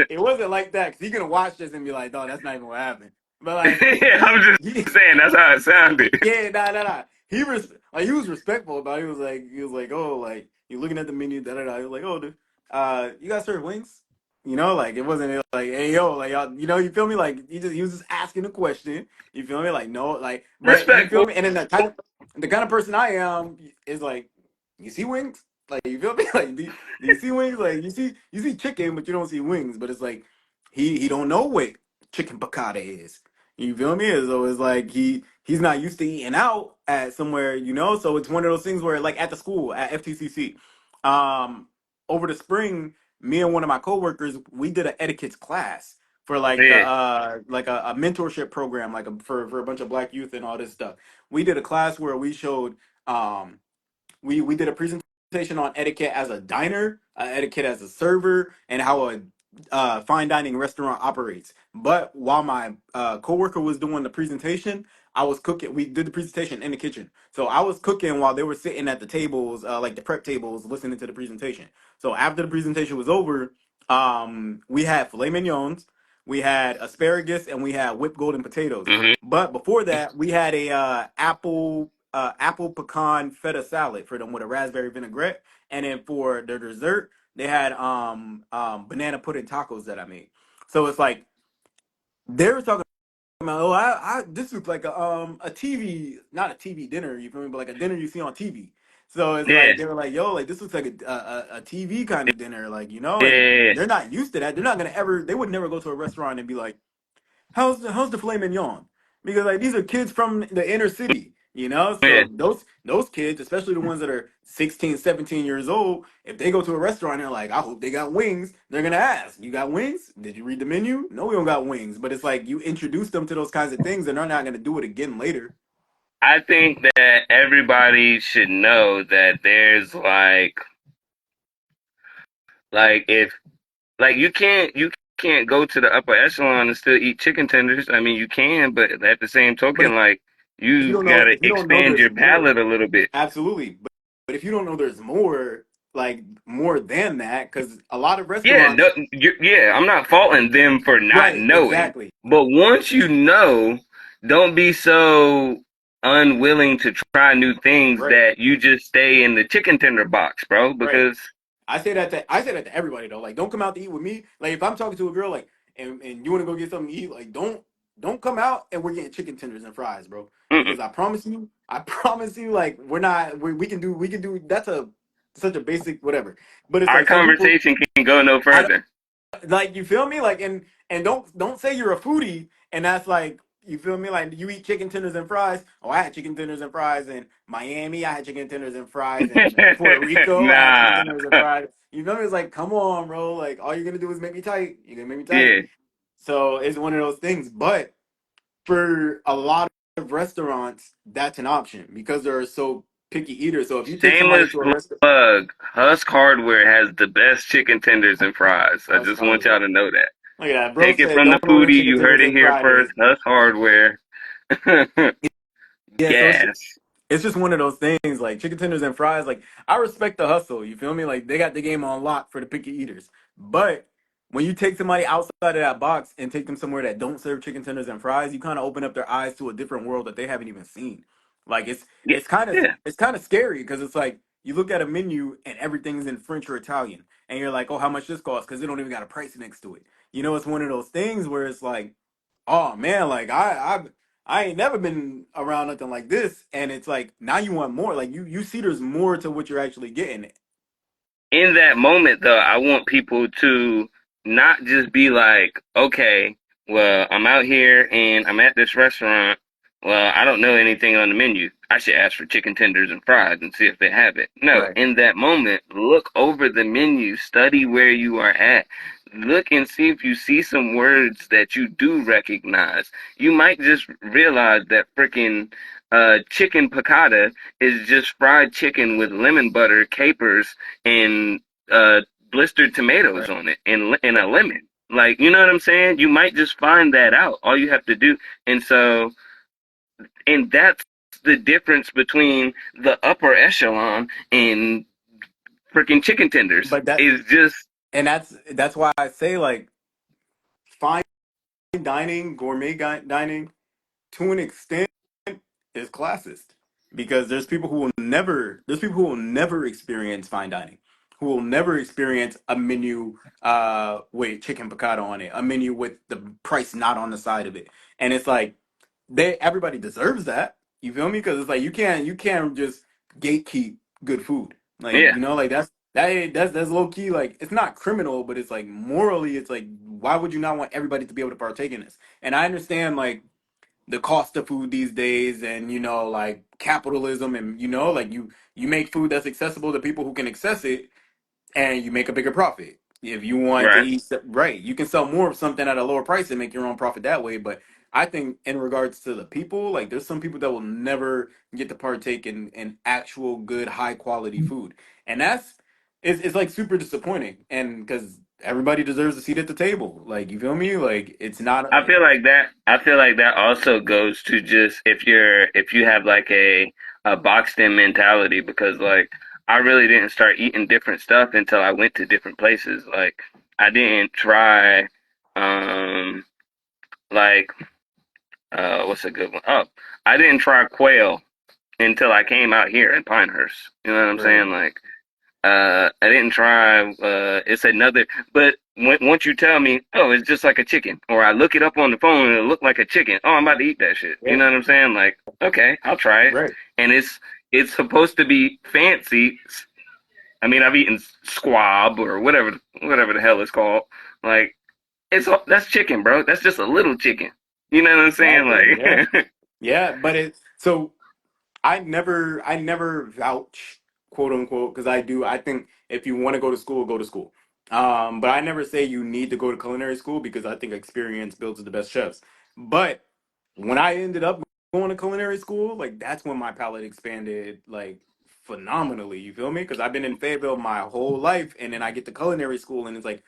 It wasn't like that. Cause he gonna watch this and be like, "No, that's not even what happened." But like I'm he just saying that's how it sounded. yeah, nah. He was respectful about it. He was like, oh, like you looking at the menu, da da da. He was like, oh, dude, you guys serve wings? You know, like it wasn't like, hey yo, like y'all, you feel me? Like he was just asking a question. You feel me? Like no, like, but you feel Respectful. me? And then the kind of person I am is like, you see wings? Like you feel me? Like do you see wings? Like you see chicken, but you don't see wings. But it's like he don't know what chicken piccata is. You feel me? So it's like he's not used to eating out at somewhere, So it's one of those things where, like at the school at FTCC, um, over the spring, me and one of my coworkers, we did an etiquette class for like the Yeah. like a mentorship program, like for a bunch of black youth and all this stuff. We did a class where we showed we did a presentation on etiquette as a diner, etiquette as a server, and how a fine dining restaurant operates. But while my coworker was doing the presentation, I was cooking. We did the presentation in the kitchen, so I was cooking while they were sitting at the tables, like the prep tables, listening to the presentation. So after the presentation was over, we had filet mignons, we had asparagus, and we had whipped golden potatoes. Hmm. But before that, we had a apple pecan feta salad for them with a raspberry vinaigrette, and then for their dessert, they had banana pudding tacos that I made. So it's like they were talking about, oh, I this looks like a TV, not a TV dinner, you feel me, but like a dinner you see on TV. So it's Yeah. like they were like, yo, like this looks like a TV kind of dinner, like and Yeah. they're not used to that. They're not gonna ever. They would never go to a restaurant and be like, how's the filet mignon? because like these are kids from the inner city, you know. Yeah, So those kids, especially the ones that are 16, 17 years old, if they go to a restaurant and they're like, I hope they got wings, they're gonna ask, you got wings? Did you read the menu? No, we don't got wings. But it's like you introduce them to those kinds of things and they're not gonna do it again later. I think that everybody should know that there's like if like you can't go to the upper echelon and still eat chicken tenders. I mean, you can, but at the same But token, like if you you don't know, gotta if you don't know expand there's your more, palate a little bit. absolutely. But if you don't know there's more, like more than that, because a lot of Yeah, no, restaurants, yeah, I'm not faulting them for not right, knowing, exactly. but once you know, don't be so unwilling to try new things Right. that you just stay in the chicken tender box, bro. Right. Because I say that to everybody though. Like, don't come out to eat with me. Like, if I'm talking to a girl, like, and you want to go get something to eat, like, don't come out and we're getting chicken tenders and fries, bro. mm-mm. Because I promise you, like, we're not. We can do. That's a such a basic whatever. But it's Our like some people. conversation can go no I further. like, you feel me, like, and don't say you're a foodie and that's like, you feel me, like you eat chicken tenders and fries. Oh, I had chicken tenders and fries in Miami, I had chicken tenders and fries in Puerto Rico, I had chicken Nah, tenders and fries, you feel me. It's like, come on, bro, like all you're gonna do is make me tight, you're gonna make me tight. yeah. So it's one of those things. But for a lot of restaurants that's an option because they're so picky eaters. So if you take somebody Shameless to a restaurant, plug. Husk Hardware has the best chicken tenders and fries. I Husk just want y'all Hardware, to know that. look at that, bro Take it said from the don't order foodie. chicken You heard tenders it and here first. fries. Husk Hardware. Yeah, so Gas. it's just one of those things, like chicken tenders and fries. Like, I respect the hustle, you feel me? Like, they got the game on lock for the picky eaters. But when you take somebody outside of that box and take them somewhere that don't serve chicken tenders and fries, you kind of open up their eyes to a different world that they haven't even seen. Like, Yeah. Yeah. it's kind of scary because it's like you look at a menu and everything's in French or Italian, and you're like, oh, how much this costs? Because they don't even got a price next to it. You know, it's one of those things where it's like, oh man, like I ain't never been around nothing like this, and it's like now you want more. Like you see, there's more to what you're actually getting. In that moment though, I want people to not just be like, okay, well, I'm out here and I'm at this restaurant. Well, I don't know anything on the menu. I should ask for chicken tenders and fries and see if they have it. No, Right, in that moment, look over the menu, study where you are at. Look and see if you see some words that you do recognize. You might just realize that freaking chicken piccata is just fried chicken with lemon butter, capers, and uh blistered tomatoes right. on it and a lemon. Like, you know what I'm saying? You might just find that out. All you have to do. And so, and that's the difference between the upper echelon and freaking chicken tenders But that is just, and that's why I say, like, fine dining, dining, to an extent, is classist because there's people who will never experience fine dining, who will never experience a menu with chicken piccata on it, a menu with the price not on the side of it. And it's like, they everybody deserves that, you feel me? Because it's like you can't just gatekeep good food, like, yeah, you know, like that's low key, like, it's not criminal, but it's like morally, it's like, why would you not want everybody to be able to partake in this? And I understand, like, the cost of food these days, and you know, like, capitalism, and you know, like, you make food that's accessible to people who can access it, and you make a bigger profit. If you want to right. eat, right, you can sell more of something at a lower price and make your own profit that way. But I think in regards to the people, like, there's some people that will never get to partake in actual good high quality food, and it's like super disappointing. And because everybody deserves a seat at the table, like, you feel me? Like, it's not. I feel like that also goes to just if you have like a boxed in mentality because like I really didn't start eating different stuff until I went to different places. Like I didn't try um like what's a good one? Oh, I didn't try quail until I came out here in Pinehurst. You know what I'm Right, saying? Like I didn't try. It's another. But once you tell me, oh, it's just like a chicken, or I look it up on the phone and it look like a chicken. Oh, I'm about to eat that shit. You yeah, know what I'm saying? Like, okay, I'll try it. right. And it's supposed to be fancy. I mean, I've eaten squab or whatever the hell it's called. Like, that's chicken, bro. That's just a little chicken. You know what I'm saying? Exactly. Yeah. Like, Yeah. But it so I never vouch, quote unquote, because I do. I think if you want to go to school, go to school. But I never say you need to go to culinary school because I think experience builds the best chefs. But when I ended up going to culinary school, like that's when my palate expanded like phenomenally. You feel me? Because I've been in Fayetteville my whole life, and then I get to culinary school, and it's like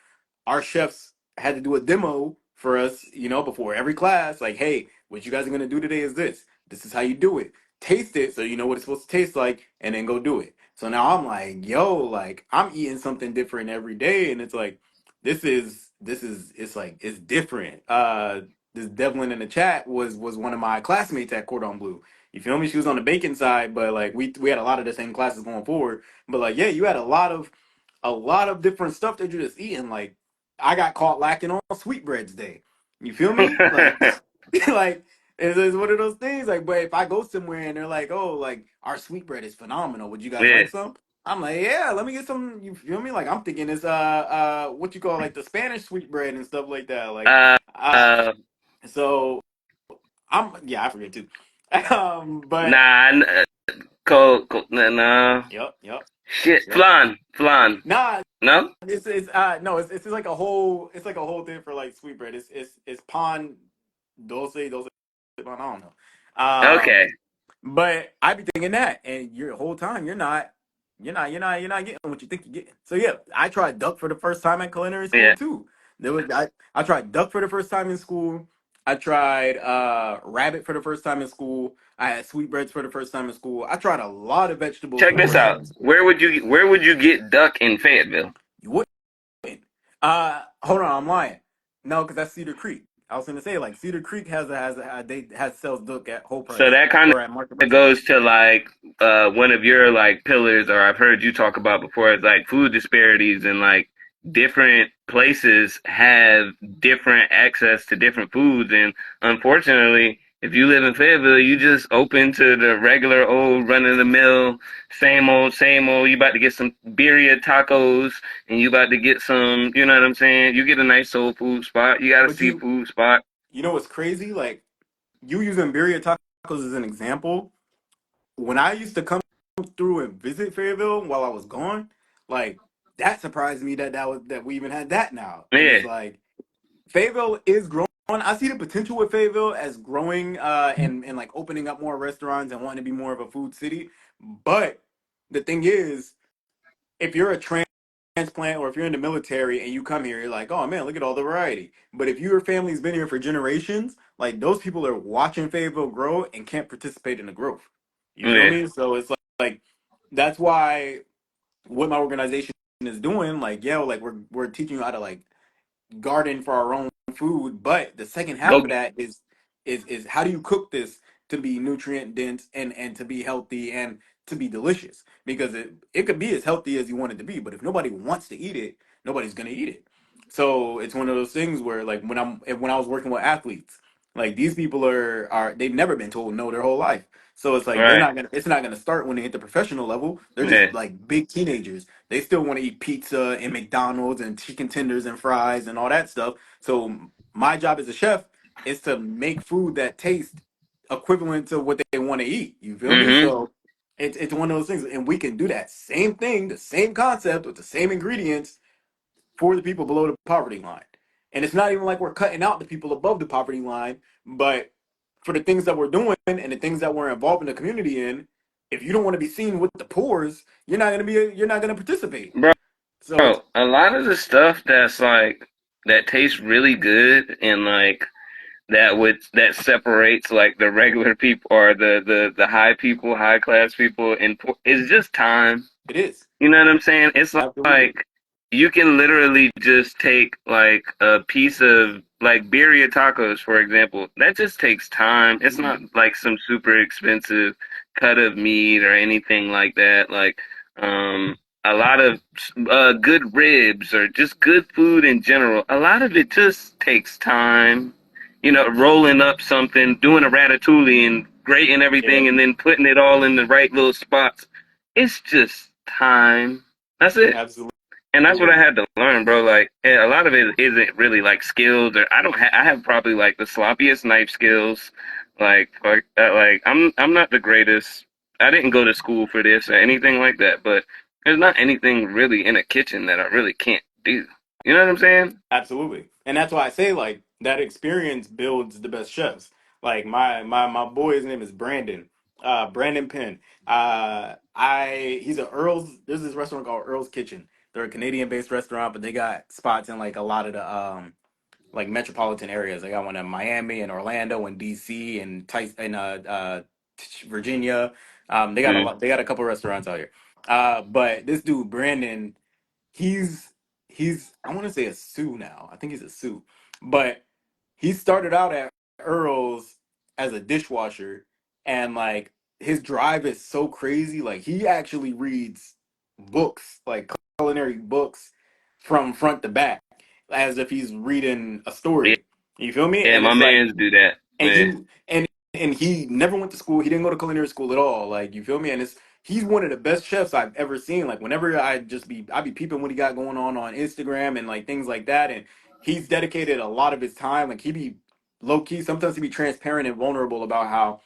our chefs had to do a demo for us, before every class. Like, hey, what you guys are gonna do today is this. This is how you do it. Taste it so you know what it's supposed to taste like, and then go do it. So now I'm like, yo, like I'm eating something different every day, and it's like, it's like it's different. This Devlin in the chat was one of my classmates at Cordon Bleu. You feel me? She was on the bacon side, but like we had a lot of the same classes going forward. But like, yeah, you had a lot of different stuff that you're just eating. Like I got caught lacking on sweetbreads day. You feel me? Like like it's one of those things. Like, but if I go somewhere and they're like, oh, like our sweetbread is phenomenal. Would you guys yeah. like some? I'm like, yeah, let me get some. You feel me? Like I'm thinking it's what you call like the Spanish sweetbread and stuff like that. Like Uh, uh uh, so yeah, I forget too. But nah, nah. yep, yep, Shit, yep. flan. Nah, No? it's no, it's it's like a whole thing for like sweetbread. It's pan dulce. I don't know. Okay. But I be thinking that, and your whole time you're not getting what you think you're getting. So yeah, I tried duck for the first time at culinary school Yeah. too. I tried duck for the first time in school. I tried rabbit for the first time in school. I had sweetbreads for the first time in school. I tried a lot of vegetables Check for the this first time out. in school. Where would you get duck in Fayetteville? You wouldn't. Hold on, I'm lying. No, because that's Cedar Creek. I was gonna say like Cedar Creek has sells duck at whole So price that kind or at market of price. goes to like one of your like pillars, or I've heard you talk about before, is like food disparities, and like different places have different access to different foods. And unfortunately, if you live in Fayetteville, you just open to the regular old run of the mill, same old, same old. You about to get some birria tacos, and you about to get some, you know what I'm saying? You get a nice soul food spot, you got a But seafood spot. you know what's crazy? Like you using birria tacos as an example. When I used to come through and visit Fayetteville while I was gone, like that surprised me that we even had that now. And Yeah, it's like Fayetteville is growing. I see the potential with Fayettille as growing and like opening up more restaurants and wanting to be more of a food city. But the thing is, if you're a transplant or if you're in the military and you come here, you're like, oh man, look at all the variety. But if your family's been here for generations, like those people are watching Fayetteville grow and can't participate in the growth. You feel yeah. me? So it's like that's why what my organization is doing, like, yeah, like we're teaching you how to like garden for our own food. But the second half Go of that is how do you cook this to be nutrient dense and to be healthy and to be delicious? Because it could be as healthy as you want it to be, but if nobody wants to eat it, nobody's gonna eat it. So it's one of those things where like when I was working with athletes, like these people are they've never been told no their whole life. So it's like right. it's not gonna start when they hit the professional level. They're Yeah. just like big teenagers. They still want to eat pizza and McDonald's and chicken tenders and fries and all that stuff. So my job as a chef is to make food that tastes equivalent to what they want to eat. You feel me? Mm-hmm. So it's one of those things, and we can do that same thing, the same concept with the same ingredients for the people below the poverty line. And it's not even like we're cutting out the people above the poverty line, but for the things that we're doing and the things that we're involving the community in, if you don't want to be seen with the poors, you're not gonna participate. Bro, So a lot of the stuff that's like that tastes really good, and like that separates like the regular people, or the high people, high class people, and it's just time. it is. You know what I'm saying? It's Absolutely. like you can literally just take like a piece of like birria tacos, for example. That just takes time. It's not Hmm. like some super expensive cut of meat or anything like that. Like a lot of good ribs, or just good food in general. A lot of it just takes time. You know, rolling up something, doing a ratatouille and grating Yeah, everything, and then putting it all in the right little spots. It's just time. That's it. absolutely. And that's what I had to learn, bro. Like a lot of it isn't really like skills, or I don't. I have probably like the sloppiest knife skills. Like I'm not the greatest. I didn't go to school for this or anything like that. But there's not anything really in a kitchen that I really can't do. You know what I'm saying? Absolutely. And that's why I say like that experience builds the best chefs. Like my boy's name is Brandon. Brandon Penn. I he's a Earl's there's this restaurant called Earl's Kitchen. They're a Canadian based restaurant, but they got spots in like a lot of the like metropolitan areas. They got one in Miami and Orlando and DC and Virginia. Mm. They got a couple restaurants out here. But this dude, Brandon, he's I want to say a Sioux now. I think he's a Sioux, but he started out at Earl's as a dishwasher, and like his drive is so crazy. Like he actually reads books, like culinary books, from front to back, as if he's reading a Yeah, story. You feel me? yeah, And my it's like man's do that, and man. he never went to school. He didn't go to culinary school at all. Like you feel me? And it's he's one of the best chefs I've ever seen. Like whenever I'd be peeping what he got going on Instagram and like things like that. And he's dedicated a lot of his time. Like he be low key. Sometimes he be transparent and vulnerable about how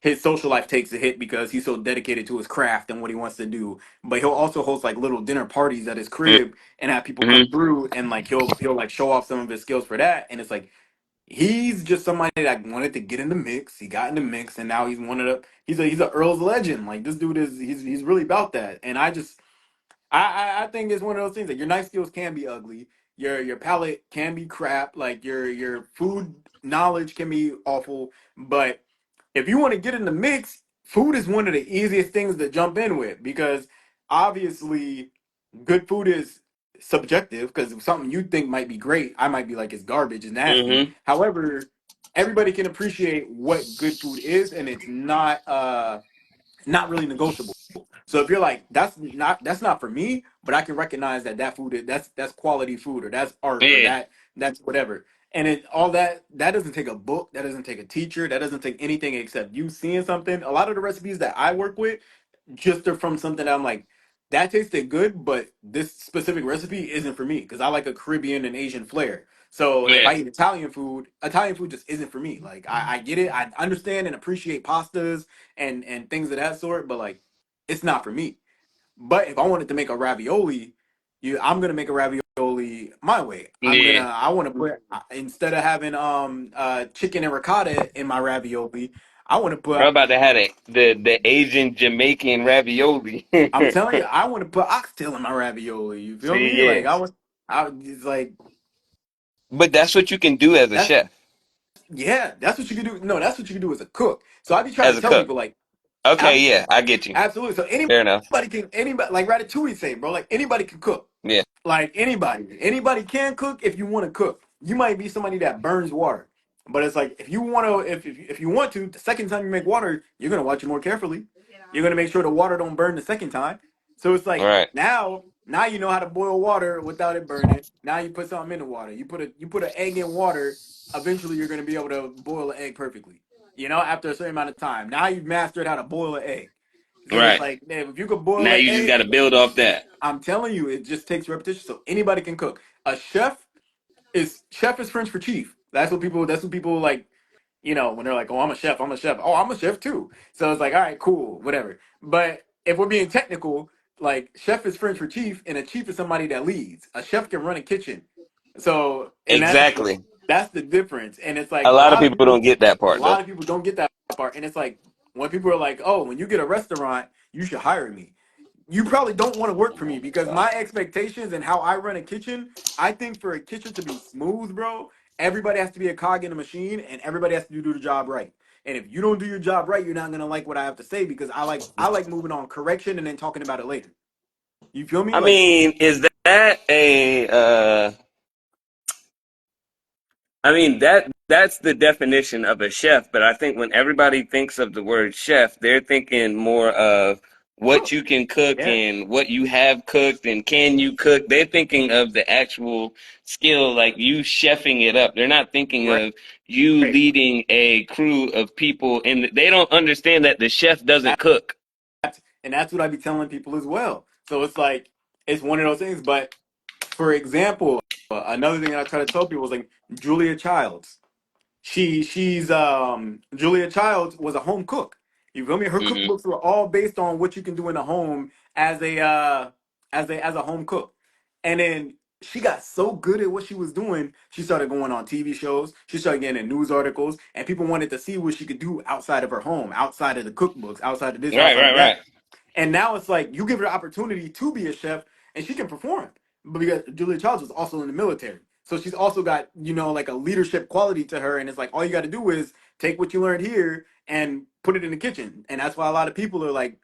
his social life takes a hit because he's so dedicated to his craft and what he wants to do. But he'll also host like little dinner parties at his crib and have people come Mm-hmm. through and like he'll like show off some of his skills for that. And it's like he's just somebody that wanted to get in the mix. He got in the mix, and now he's one of the. He's a Earl's legend. Like this dude is. He's really about that. And I just I think it's one of those things that your knife skills can be ugly. Your palate can be crap. Like your food knowledge can be awful. But if you want to get in the mix, food is one of the easiest things to jump in with because obviously good food is subjective because something you think might be great, I might be like it's garbage, it's nasty. Mm-hmm. However, everybody can appreciate what good food is, and it's not really negotiable. So if you're like that's not for me, but I can recognize that that food is that's quality food or that's art or Yeah. that's whatever. And it all that doesn't take a book, that doesn't take a teacher, that doesn't take anything except you seeing something. A lot of the recipes that I work with just are from something that I'm like that tasted good, but this specific recipe isn't for me because I like a Caribbean and Asian flair. So if Yeah. I eat Italian food just isn't for me. Like I get it, I understand and appreciate pastas and things of that sort, but like it's not for me. But if I wanted to make a ravioli, I'm gonna make a ravioli my way. Yeah. I want to put instead of having chicken and ricotta in my ravioli, I want to Bro, put. about to have the Asian Jamaican ravioli. I'm telling you, I want to put oxtail in my ravioli. You feel See, me? yeah. Like I was, I it's like But that's what you can do as a that's chef, yeah, that's what you can do. No, that's what you can do as a cook. So I be trying as to a tell cook. people like Okay, yeah, I get you. absolutely. So Fair enough. anybody like Ratatouille say, bro, like anybody can cook. Yeah. Like anybody can cook if you want to cook. You might be somebody that burns water, but it's like if you want to, if you want to, the second time you make water, you're gonna watch it more carefully. You're gonna make sure the water don't burn the second time. So it's All like right. now you know how to boil water without it burning. Now you put something in the water. You put an egg in water. Eventually, you're gonna be able to boil an egg perfectly. You know, after a certain amount of time. Now you've mastered how to boil an egg. All So it's right. like, man, if you could boil Now an you just got to egg, build off that. I'm telling you, it just takes repetition. So anybody can cook. A chef is French for chief. That's what people like, when they're like, "Oh, I'm a chef. I'm a chef." Oh, I'm a chef too. So it's like, "All right, cool, whatever." But if we're being technical, like chef is French for chief and a chief is somebody that leads. A chef can run a kitchen. So, and Exactly. that's the difference. And it's like A lot of people don't get that a part though. lot of people don't get that part. And it's like when people are like, "Oh, when you get a restaurant, you should hire me." You probably don't want to work for me because my expectations and how I run a kitchen, I think for a kitchen to be smooth, bro, everybody has to be a cog in a machine and everybody has to do the job right. And if you don't do your job right, you're not gonna like what I have to say because I like moving on correction and then talking about it later. You feel me? I Like mean, is that a I mean that's the definition of a chef, but I think when everybody thinks of the word chef, they're thinking more of what cook. you can cook Yeah. and what you have cooked and can you cook. They're thinking of the actual skill, like you chefing it up. They're not thinking Right. of you leading a crew of people, and they don't understand that the chef doesn't cook. And that's what I be telling people as well. So it's like it's one of those things, but for example, another thing that I try to tell people was like Julia Childs. She's Julia Childs was a home cook. You feel me? Her Hmm. cookbooks were all based on what you can do in a home as a home cook. And then she got so good at what she was doing, she started going on TV shows, she started getting in news articles, and people wanted to see what she could do outside of her home, outside of the cookbooks, outside of this, Right, outside right, of right. that. And now it's like you give her the opportunity to be a chef and she can perform. But because Julia Childs was also in the military. So she's also got, like a leadership quality to her. And it's like all you got to do is take what you learned here and put it in the kitchen. And that's why a lot of people are like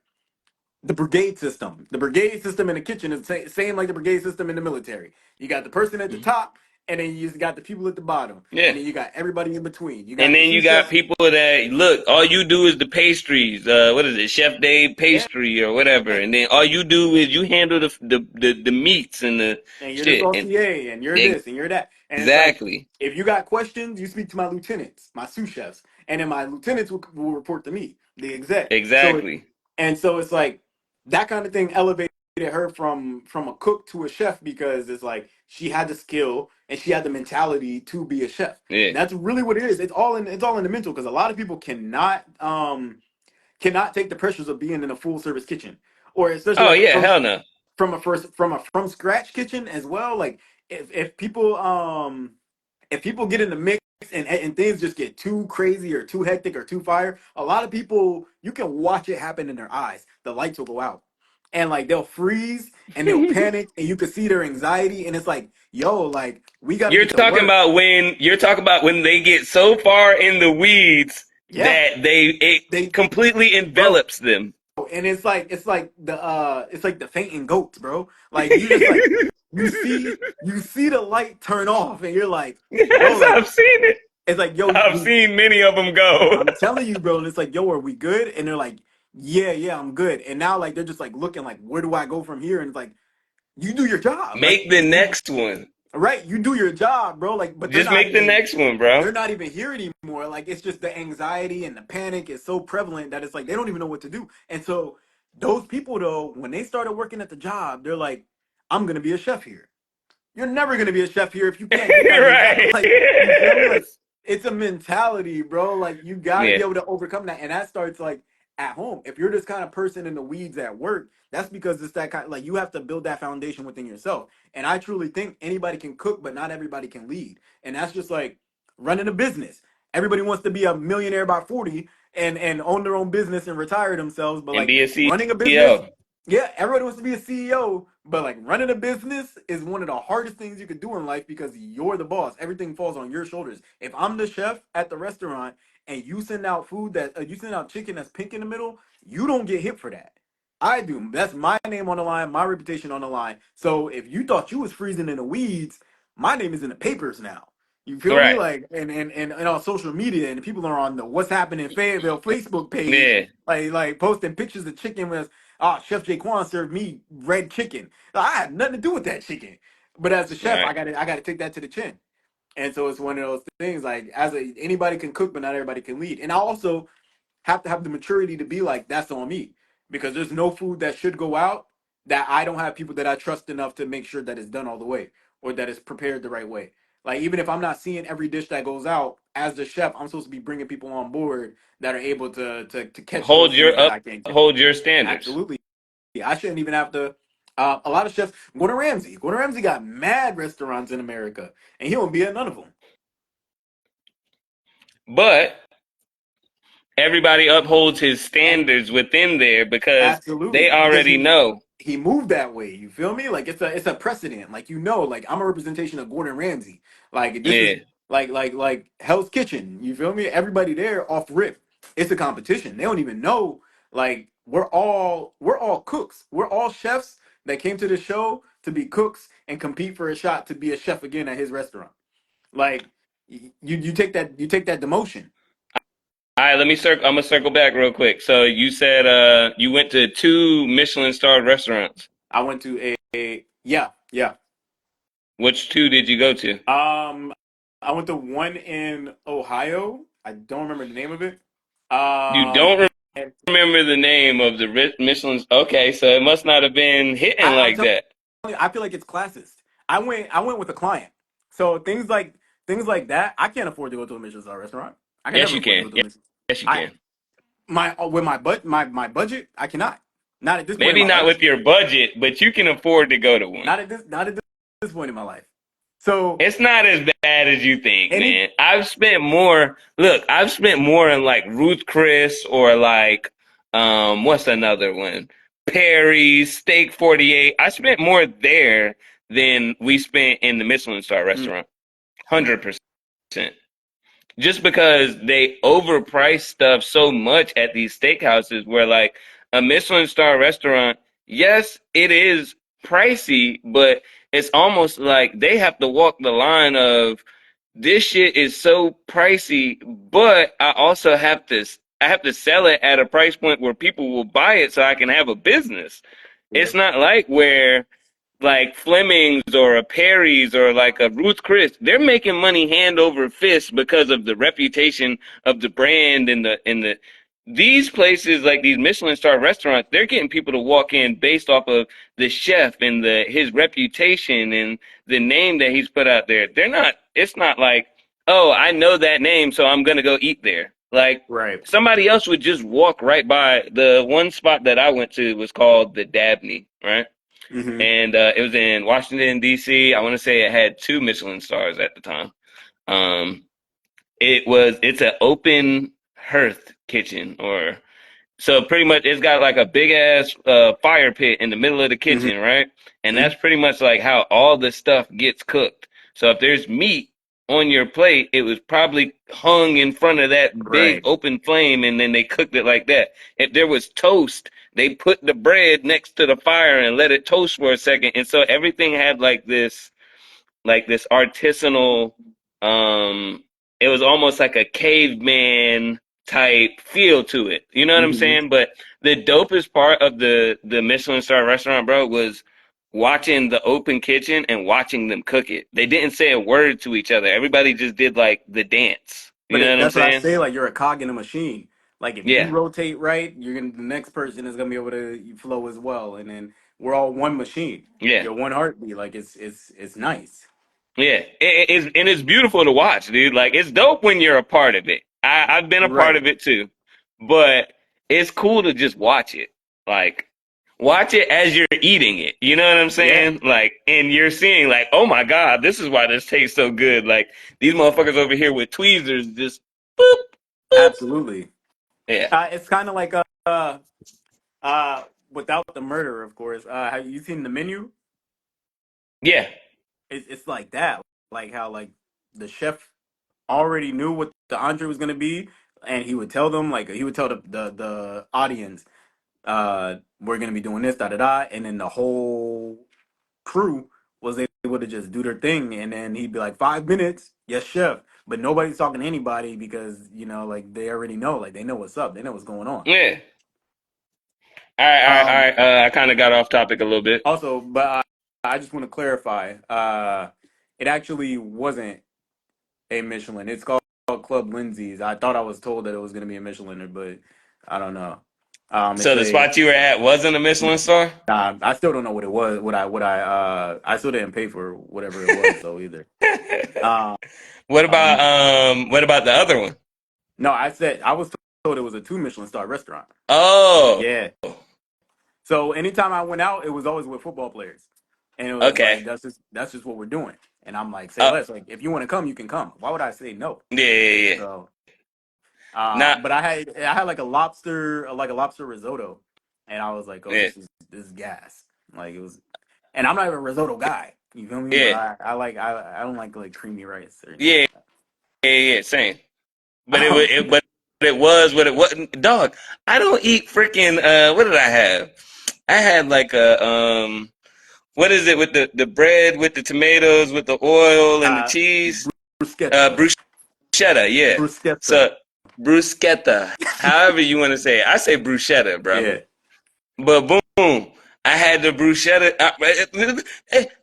the brigade system. The brigade system in the kitchen is the same like the brigade system in the military. You got the person at the top, and then you just got the people at the bottom. Yeah. And then you got everybody in between. You And got the then you sous got chef. people that look, all you do is the pastries. What is it, Chef Dave Yeah. pastry or whatever. And then all you do is you handle the meats and the And you're the shit. And saucier, and you're this, and you're that. And it's like, exactly, if you got questions, you speak to my lieutenants, my sous chefs, and then my lieutenants will report to me, the exec. exactly. So it's like that kind of thing elevated her from a cook to a chef because it's like she had the skill and she had the mentality to be a chef. Yeah. And that's really what it is. It's all in the mental because a lot of people cannot take the pressures of being in a full service kitchen or especially Oh like a yeah, from hell no. from scratch kitchen as well. Like if people get in the mix and things just get too crazy or too hectic or too fire, a lot of people you can watch it happen in their eyes. The lights will go out. And like they'll freeze and they'll panic and you can see their anxiety and it's like, yo, like we gotta You're get to talking work. about when they get so far in the weeds Yeah. that it They completely bro, envelops them. and it's like the fainting goats, bro. Like you just like you see the light turn off and you're like, yo, Yes, like I've seen it. it's like, yo, I've seen many of them go. I'm telling you, bro. And it's like, yo, are we good? And they're like, yeah, yeah, I'm good. And now like they're just like looking like, where do I go from here? And it's like, you do your job. Like Make the next one. right, you do your job, bro. Like, but Just make the next one, bro. they're not even here anymore. Like it's just the anxiety and the panic is so prevalent that it's like they don't even know what to do. And so those people though, when they started working at the job, they're like, I'm gonna be a chef here. You're never gonna be a chef here if you can't get out of your job. Right. Like, you feel me? Like, it's a mentality, bro. Like, you gotta be Yeah. able to overcome that, and that starts like at home. If you're this kind of person in the weeds at work, that's because it's that kind. Like, you have to build that foundation within yourself. And I truly think anybody can cook, but not everybody can lead. And that's just like running a business. Everybody wants to be a millionaire by 40 and own their own business and retire themselves, but And like be a running a business, CEO. yeah, everybody wants to be a CEO, but like running a business is one of the hardest things you could do in life because you're the boss. Everything falls on your shoulders. If I'm the chef at the restaurant and you send out food you send out chicken that's pink in the middle, you don't get hit for that. I do. That's my name on the line, my reputation on the line. So if you thought you was freezing in the weeds, my name is in the papers now. You feel me? Right. Like and on social media and people are on the What's Happening in Fayetteville Facebook page, Yeah. like posting pictures of chicken with Chef Kwan served me red chicken. I had nothing to do with that chicken. But as a chef, Right. I gotta take that to the chin. And so it's one of those things like anybody can cook, but not everybody can lead. And I also have to have the maturity to be like, that's on me. Because there's no food that should go out that I don't have people that I trust enough to make sure that it's done all the way or that it's prepared the right way. Like even if I'm not seeing every dish that goes out as the chef, I'm supposed to be bringing people on board that are able to catch those Hold things your that up. I can't catch. Hold your standards. Absolutely. I shouldn't even have to. A lot of chefs, Gordon Ramsay. Gordon Ramsay got mad restaurants in America, and he won't be at none of them. But everybody upholds his standards within there because they Absolutely, because already know. he moved that way. You feel me? Like it's a precedent. Like like I'm a representation of Gordon Ramsay. Like this is Yeah. like Hell's Kitchen. You feel me? Everybody there off rip. It's a competition. They don't even know. Like we're all cooks. We're all chefs that came to the show to be cooks and compete for a shot to be a chef again at his restaurant. Like you take that demotion. All right, let me circle. I'm gonna circle back real quick. So you said you went to two Michelin starred restaurants. I went to yeah. Which two did you go to? Um, I went to one in Ohio. I don't remember the name of it. You don't And remember the name of the Michelin's. Okay, so it must not have been hitting I'm like telling that. you, I feel like it's classist. I went with a client. So things like that, I can't afford to go to a Michelin star restaurant. I can Yes, never you afford to can. go to a Michelin. Yes, you I can. my with my budget, I cannot. Not at this point in Maybe my not life. with your budget, but you can afford to go to one. Not at this point in my life. So It's not as bad as you think, any man. I've spent more. Look, I've spent more in like Ruth Chris or like what's another one? Perry's, Steak 48. I spent more there than we spent in the Michelin star mm, restaurant. 100%. Just because they overprice stuff so much at these steakhouses where like a Michelin star restaurant, yes, it is pricey, but it's almost like they have to walk the line of this shit is so pricey, but I have to sell it at a price point where people will buy it so I can have a business. yeah, It's not like where like Fleming's or a Perry's or like a Ruth Chris, they're making money hand over fist because of the reputation of the brand and the these places like these Michelin star restaurants, they're getting people to walk in based off of the chef and the his reputation and the name that he's put out there. They're not it's not like, "Oh, I know that name, so I'm going to go eat there." Like right. somebody else would just walk right by. The one spot that I went to was called the Dabney, right? Hmm. And it was in Washington D.C. I want to say it had 2 Michelin stars at the time. Um, it's an open hearth kitchen, or so pretty much it's got like a big ass fire pit in the middle of the Hmm. kitchen, right? And that's pretty much like how all the stuff gets cooked. So if there's meat on your plate, it was probably hung in front of that big Right. open flame and then they cooked it like that. If there was toast, they put the bread next to the fire and let it toast for a second. And so everything had like this artisanal um it was almost like a caveman type feel to it. You know what I'm Hmm. saying? But the dopest part of the Michelin star restaurant, bro, was watching the open kitchen and watching them cook it. They didn't say a word to each other. Everybody just did like the dance. You But know what I'm that's what I saying? say. Like you're a cog in a machine. Like if you Yeah. rotate right, the next person is gonna be able to flow as well, and then we're all one machine. Yeah. You're one heartbeat. Like it's nice. Yeah, it's beautiful to watch, dude. Like it's dope when you're a part of it. I've been a part Right. of it too, but it's cool to just watch it. Like watch it as you're eating it. You know what I'm Yeah. saying? Like, and you're seeing like, oh my god, this is why this tastes so good. Like these motherfuckers over here with tweezers, just boop boop. Absolutely. Yeah, It's kind of like uh without the murder, of course. Have you seen the menu? yeah, It's like that. Like how like the chef already knew what the entree was gonna be, and he would tell them, like he would tell the audience, we're gonna be doing this, da da da, and then the whole crew was able to just do their thing, and then he'd be like 5 minutes, yes chef, but nobody's talking to anybody because like they already know, like they know what's up, they know what's going on. yeah. All right, all right, all Um, right. I kind of got off topic a little bit. Also, but I just want to clarify, it actually wasn't a Michelin. It's called Club Lindsay's. I thought I was told that it was gonna be a Michelin, but I don't know. It's So the a spot you were at wasn't a Michelin star. I still don't know what it was. I still didn't pay for whatever it was though either. Um, What about the other one? no, I was told it was a 2 Michelin star restaurant. Oh, Yeah. So anytime I went out, it was always with football players, and it was okay. like that's just what we're doing. And I'm like, say Uh, less. Like if you want to come, you can come. Why would I say no? yeah, yeah, yeah. So Not, but I had like a lobster risotto, and I was like, oh, yeah, this is gas. Like it was, and I'm not even a risotto guy. You feel me? But yeah, I don't like creamy rice or anything yeah, like yeah, yeah. Same. But that. it was what it wasn't. Dog, I don't eat freaking. What did I have? I had like a what is it with the bread with the tomatoes with the oil and the uh, cheese? bruschetta, Bruschetta, yeah. bruschetta. So bruschetta, however you want to say it. I say bruschetta, bro. Yeah. But boom, I had the bruschetta.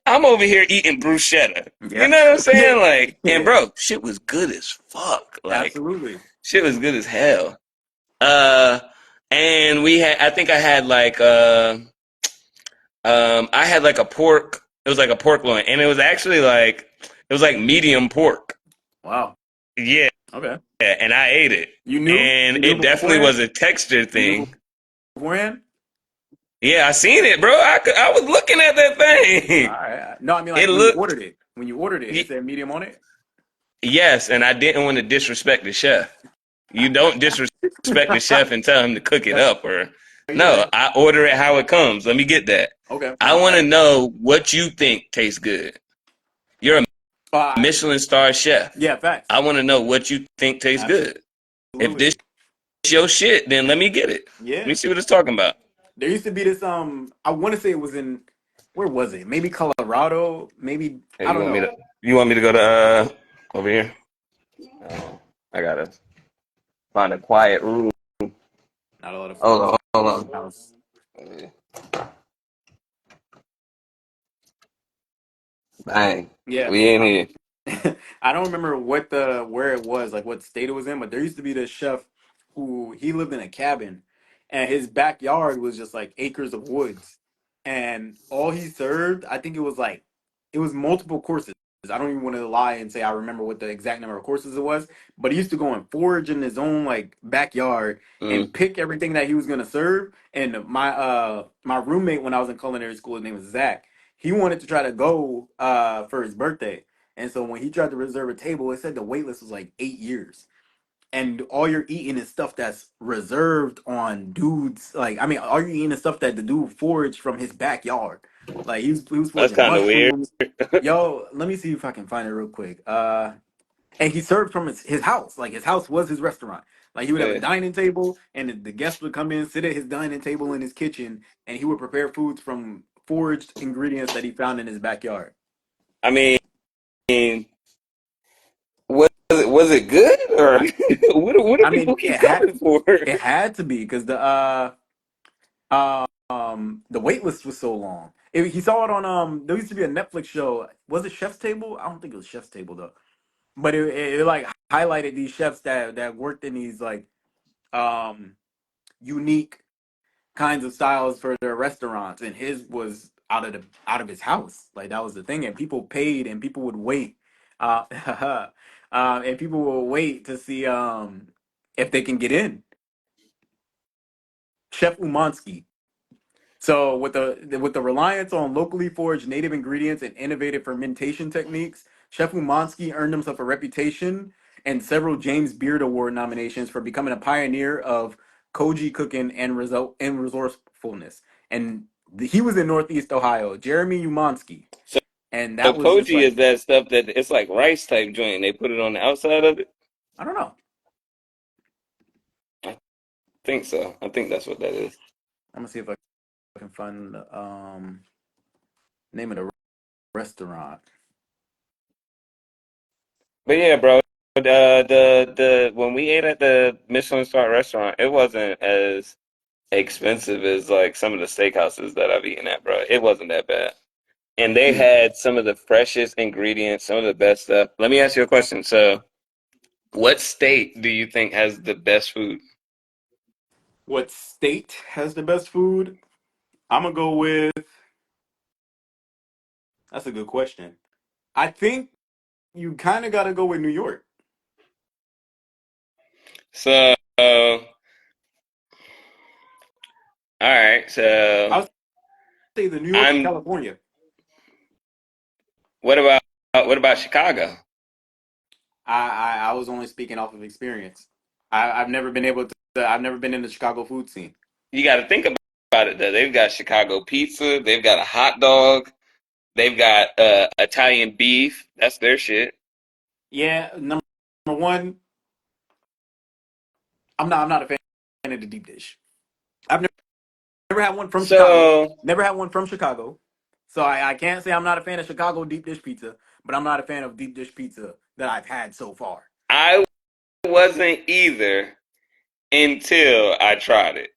I'm over here eating bruschetta. You Yeah. know what I'm Yeah. saying? Like, and Yeah. bro, shit was good as fuck. Like, Absolutely. shit was good as hell. Uh, and we had, I think I had like, I had like a pork, It was like a pork loin, and it was like medium pork. Wow. Yeah, Okay. and I ate it, You knew? and You knew it definitely was beforehand? a texture You knew thing. beforehand? Yeah, I seen it, bro. I was looking at that All thing. right. No, I mean It like when you looked ordered it. When you ordered it, it y- said medium on it. yes, and I didn't want to disrespect the chef. You don't disrespect the chef and tell him to cook it up, or Yeah. no, I order it how it comes. Let me get that. Okay. I No, want to fact. know what you think tastes good. You're a Uh, Michelin star chef. yeah, facts. I want to know what you think tastes good. If this Absolutely. is your shit, then let me get it. Let me Yeah. see what it's talking about. There used to be this I want to say it was in where was it? Maybe Colorado, maybe Hey, I don't know. you want me to go to over here? I gotta find a quiet room. Not a lot of Hold folks on, hold in on. the house. Bang. Yeah. We in here. I don't remember where it was, like what state it was in, but there used to be this chef who he lived in a cabin and his backyard was just like acres of woods. And all he served, I think it was multiple courses. I don't even want to lie and say I remember what the exact number of courses it was, but he used to go and forage in his own like backyard Mm. and pick everything that he was gonna serve. And my roommate when I was in culinary school, his name was Zach. He wanted to try to go for his birthday. And so when he tried to reserve a table, it said the wait list was like 8 years. And all you're eating is stuff that's reserved on dudes. Like, I mean, all you're eating is stuff that the dude foraged from his backyard. Like he was That's foraging kind of weird. mushrooms. Yo, let me see if I can find it real quick. And he served from his house. Like his house was his restaurant. Like he would have a Yeah. dining table, and the guests would come in, sit at his dining table in his kitchen, and he would prepare foods from foraged ingredients that he found in his backyard. I mean, was it good or I, what do I people mean, keep coming for? it had to be because the wait list was so long. He saw it on there used to be a Netflix show. Was it Chef's Table? I don't think it was Chef's Table though. But it like highlighted these chefs that worked in these like um unique kinds of styles for their restaurants, and his was out of his house. Like that was the thing, and people paid, and people would wait, uh, and people will wait to see if they can get in. Chef Umansky. So with the reliance on locally foraged native ingredients and innovative fermentation techniques, Chef Umansky earned himself a reputation and several James Beard Award nominations for becoming a pioneer of koji cooking and resourcefulness. And he was in Northeast Ohio, Jeremy Umansky, So, and so that was just koji like is that stuff that it's like rice type joint. They put it on the outside of it. I don't know. I think so. I think that's what that is. I'm gonna see if I can find the name of the restaurant. But yeah, bro. The when we ate at the Michelin star restaurant, it wasn't as expensive as like some of the steakhouses that I've eaten at, bro. It wasn't that bad. And they Hmm. had some of the freshest ingredients, some of the best stuff. Let me ask you a question. So, what state do you think has the best food? What state has the best food? I'm gonna go with. That's a good question. I think you kind of got to go with New York. So, all right. I So, would say the New York or I'm. California. What about Chicago? I was only speaking off of experience. I've never been able to. I've never been in the Chicago food scene. You got to think about it though. They've got Chicago pizza. They've got a hot dog. They've got Italian beef. That's their shit. Yeah, number one, I'm not a fan of the deep dish. I've never had one from Chicago. So Never had one from Chicago. So I can't say I'm not a fan of Chicago deep dish pizza, but I'm not a fan of deep dish pizza that I've had so far. I wasn't either until I tried it.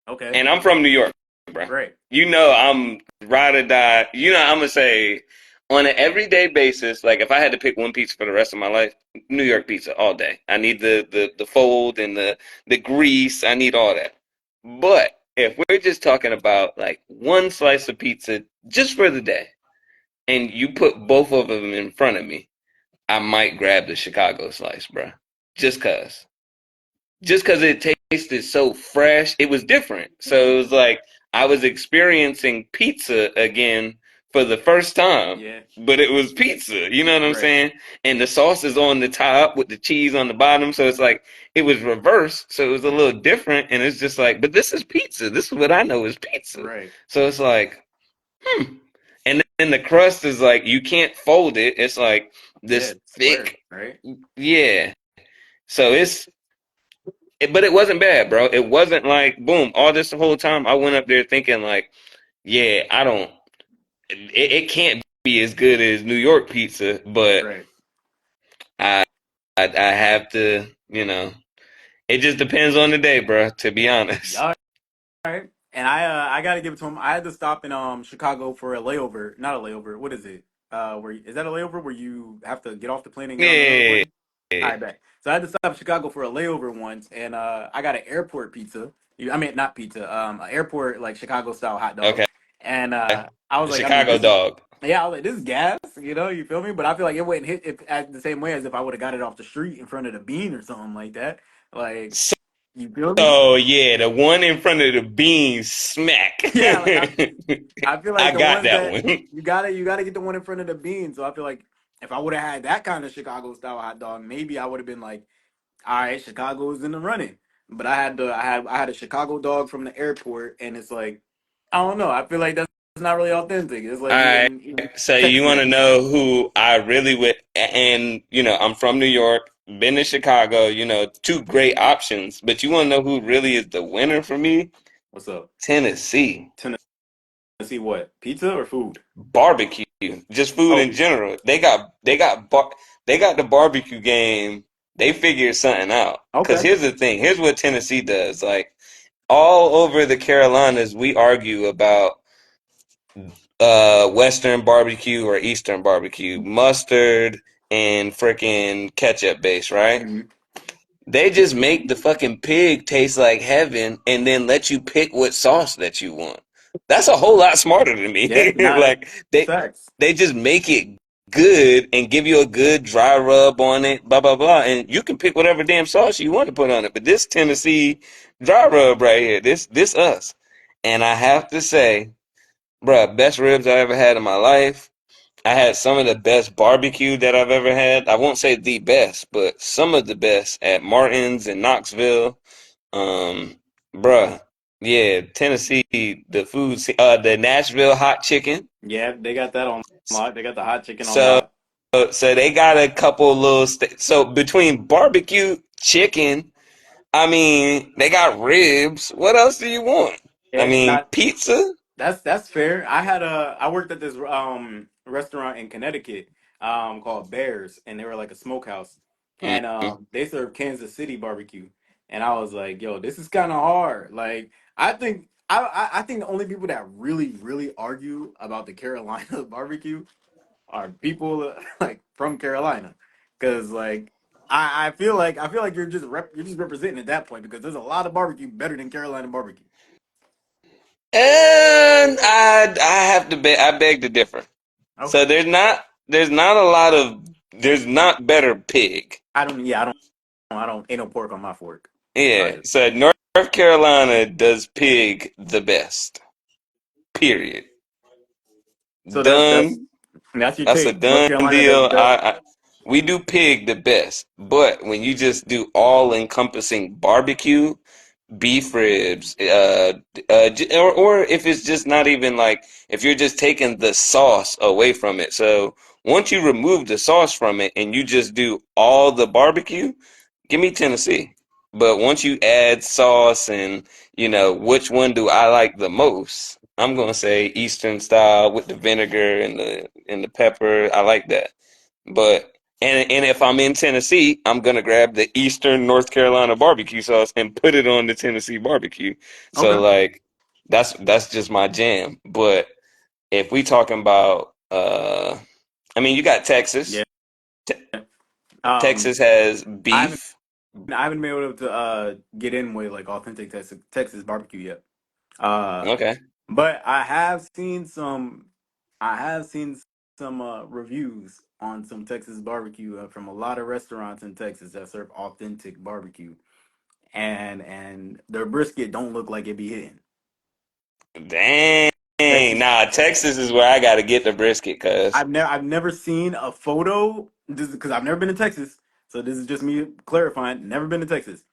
Okay, And I'm from New York, bro. great. You know I'm ride or die. You know I'm gonna say on an everyday basis, like if I had to pick one pizza for the rest of my life, New York pizza all day. I need the fold and the grease. I need all that. But if we're just talking about like one slice of pizza just for the day, and you put both of them in front of me, I might grab the Chicago slice, bro. Just cause. Just because it tasted so fresh, it was different. So it was like I was experiencing pizza again for the first time, Yeah. but it was pizza. You know what I'm Right. saying? And the sauce is on the top with the cheese on the bottom. So it's like it was reversed. So it was a little different. And it's just like, but this is pizza. This is what I know is pizza. Right. So it's like, hmm. And then the crust is like, you can't fold it. It's like Yeah. this It's square. thick, Right. yeah. So but it wasn't bad, bro. It wasn't like boom. All this the whole time, I went up there thinking like, yeah, I don't. It can't be as good as New York pizza, but Right. I I have to, you know. It just depends on the day, bro. To be honest. Yeah. Right. And I gotta give it to him. I had to stop in Chicago for a layover. Not a layover. What is it? Where is that a layover where you have to get off the plane and get on another Yeah. plane? All right, back. So I had to stop in Chicago for a layover once, and I got an airport pizza. I mean, not pizza. An airport like Chicago style hot dog. Okay. And I was The like, I mean, Chicago this is dog. yeah. I was like, this is gas. You feel me? But I feel like it wouldn't hit it at the same way as if I would have got it off the street in front of the bean or something like that. Like, you feel me? So yeah, the one in front of the beans smack. Yeah, like I feel like I the got ones that that one. you gotta get the one in front of the bean. So I feel like if I would have had that kind of Chicago style hot dog, maybe I would have been like, all right, Chicago's in the running. But I had a Chicago dog from the airport, and it's like I don't know. I feel like that's not really authentic. It's All like right. eating So you want to Tex-Mex. know who I really would, and I'm from New York, been to Chicago, two great options, but you want to know who really is the winner for me? What's up? Tennessee. Tennessee what? Pizza or food? Barbecue, just food Oh, in general. They got the barbecue game. They figured something out. Cause okay. here's the thing. Here's what Tennessee does. Like all over the Carolinas, we argue about Western barbecue or Eastern barbecue, mustard and freaking ketchup base, right? Hmm. They just make the fucking pig taste like heaven and then let you pick what sauce that you want. That's a whole lot smarter than Yeah, me. nah, Like they facts. they just make it good and give you a good dry rub on it, blah blah blah, and you can pick whatever damn sauce you want to put on it. But this Tennessee dry rub right here, this us, and I have to say, bruh, best ribs I ever had in my life. I had some of the best barbecue that I've ever had. I won't say the best, but some of the best at Martin's in Knoxville. Um, bruh, yeah, Tennessee, the food, the Nashville hot chicken. Yeah, they got that on lock. They got the hot chicken on So, lock. so they got a couple little. So between barbecue, chicken, I mean, they got ribs. What else do you want? I Yeah, mean, not pizza. that's fair. I worked at this restaurant in Connecticut called Bears, and they were like a smokehouse, and Mhm. they served Kansas City barbecue, and I was like, yo, this is kind of hard. Like I think the only people that really argue about the Carolina barbecue are people like from Carolina, because like. I feel like you're just representing at that point because there's a lot of barbecue better than Carolina barbecue. And I have to beg I beg to differ. So Okay. there's not a lot of there's not better pig. I don't ain't no pork on my fork. So I Yeah. just So North Carolina does pig the best. Period. so that's Done. that's your That's a take. North done Carolina does deal. best. We do pig the best, but when you just do all encompassing barbecue, beef ribs, or if it's just not even like if you're just taking the sauce away from it. So once you remove the sauce from it and you just do all the barbecue, give me Tennessee. But once you add sauce and which one do I like the most, I'm gonna say Eastern style with the vinegar and the pepper. I like that. But and if I'm in Tennessee, I'm gonna grab the Eastern North Carolina barbecue sauce and put it on the Tennessee barbecue. So Okay. like that's just my jam. But if we talking about I mean you got Texas. Yeah. Te- Um Texas has I haven't beef. I haven't been able to get in with like authentic Texas barbecue yet. Uh Okay. but I have seen some some reviews on some Texas barbecue from a lot of restaurants in Texas that serve authentic barbecue, and their brisket don't look like it be hitting. Dang. Texas, Nah, Texas is where I gotta get the brisket, cuz. I've never seen a photo because I've never been to Texas, so this is just me clarifying. Never been to Texas.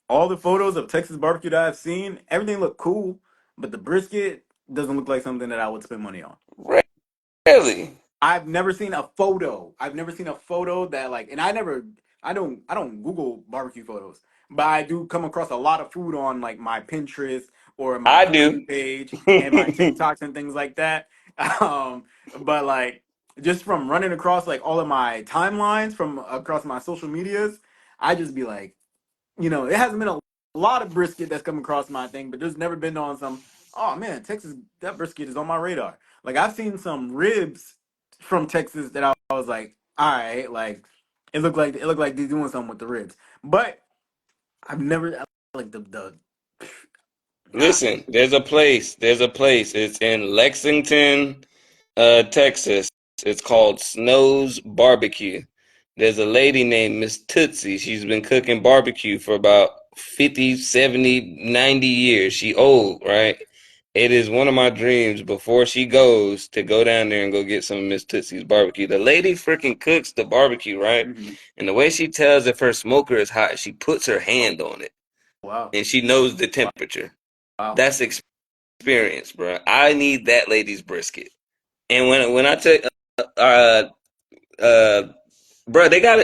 All the photos of Texas barbecue that I've seen, everything looked cool, but the brisket doesn't look like something that I would spend money on. Really? I've never seen a photo. I've never seen a photo that like, and I don't Google barbecue photos, but I do come across a lot of food on like my Pinterest or my I cooking do. page and my TikToks and things like that. Um, but like just from running across like all of my timelines from across my social medias, I just be like, it hasn't been a lot of brisket that's come across my thing, but there's never been on some. Oh man, Texas, that brisket is on my radar. Like I've seen some ribs from Texas that I was like, all right, like it looked like they're doing something with the ribs, but I've never like the nah. Listen, there's a place. There's a place. It's in Lexington, Texas. It's called Snow's Barbecue. There's a lady named Miss Tootsie. She's been cooking barbecue for about 50, 70, 90 years. She old, right? It is one of my dreams before she goes to go down there and go get some of Miss Tootsie's barbecue. The lady freaking cooks the barbecue, right? Mhm. And the way she tells if her smoker is hot, she puts her hand on it Wow, and she knows the wow, temperature. wow. That's experience, bro. I need that lady's brisket. And when I take uh uh bro, they got a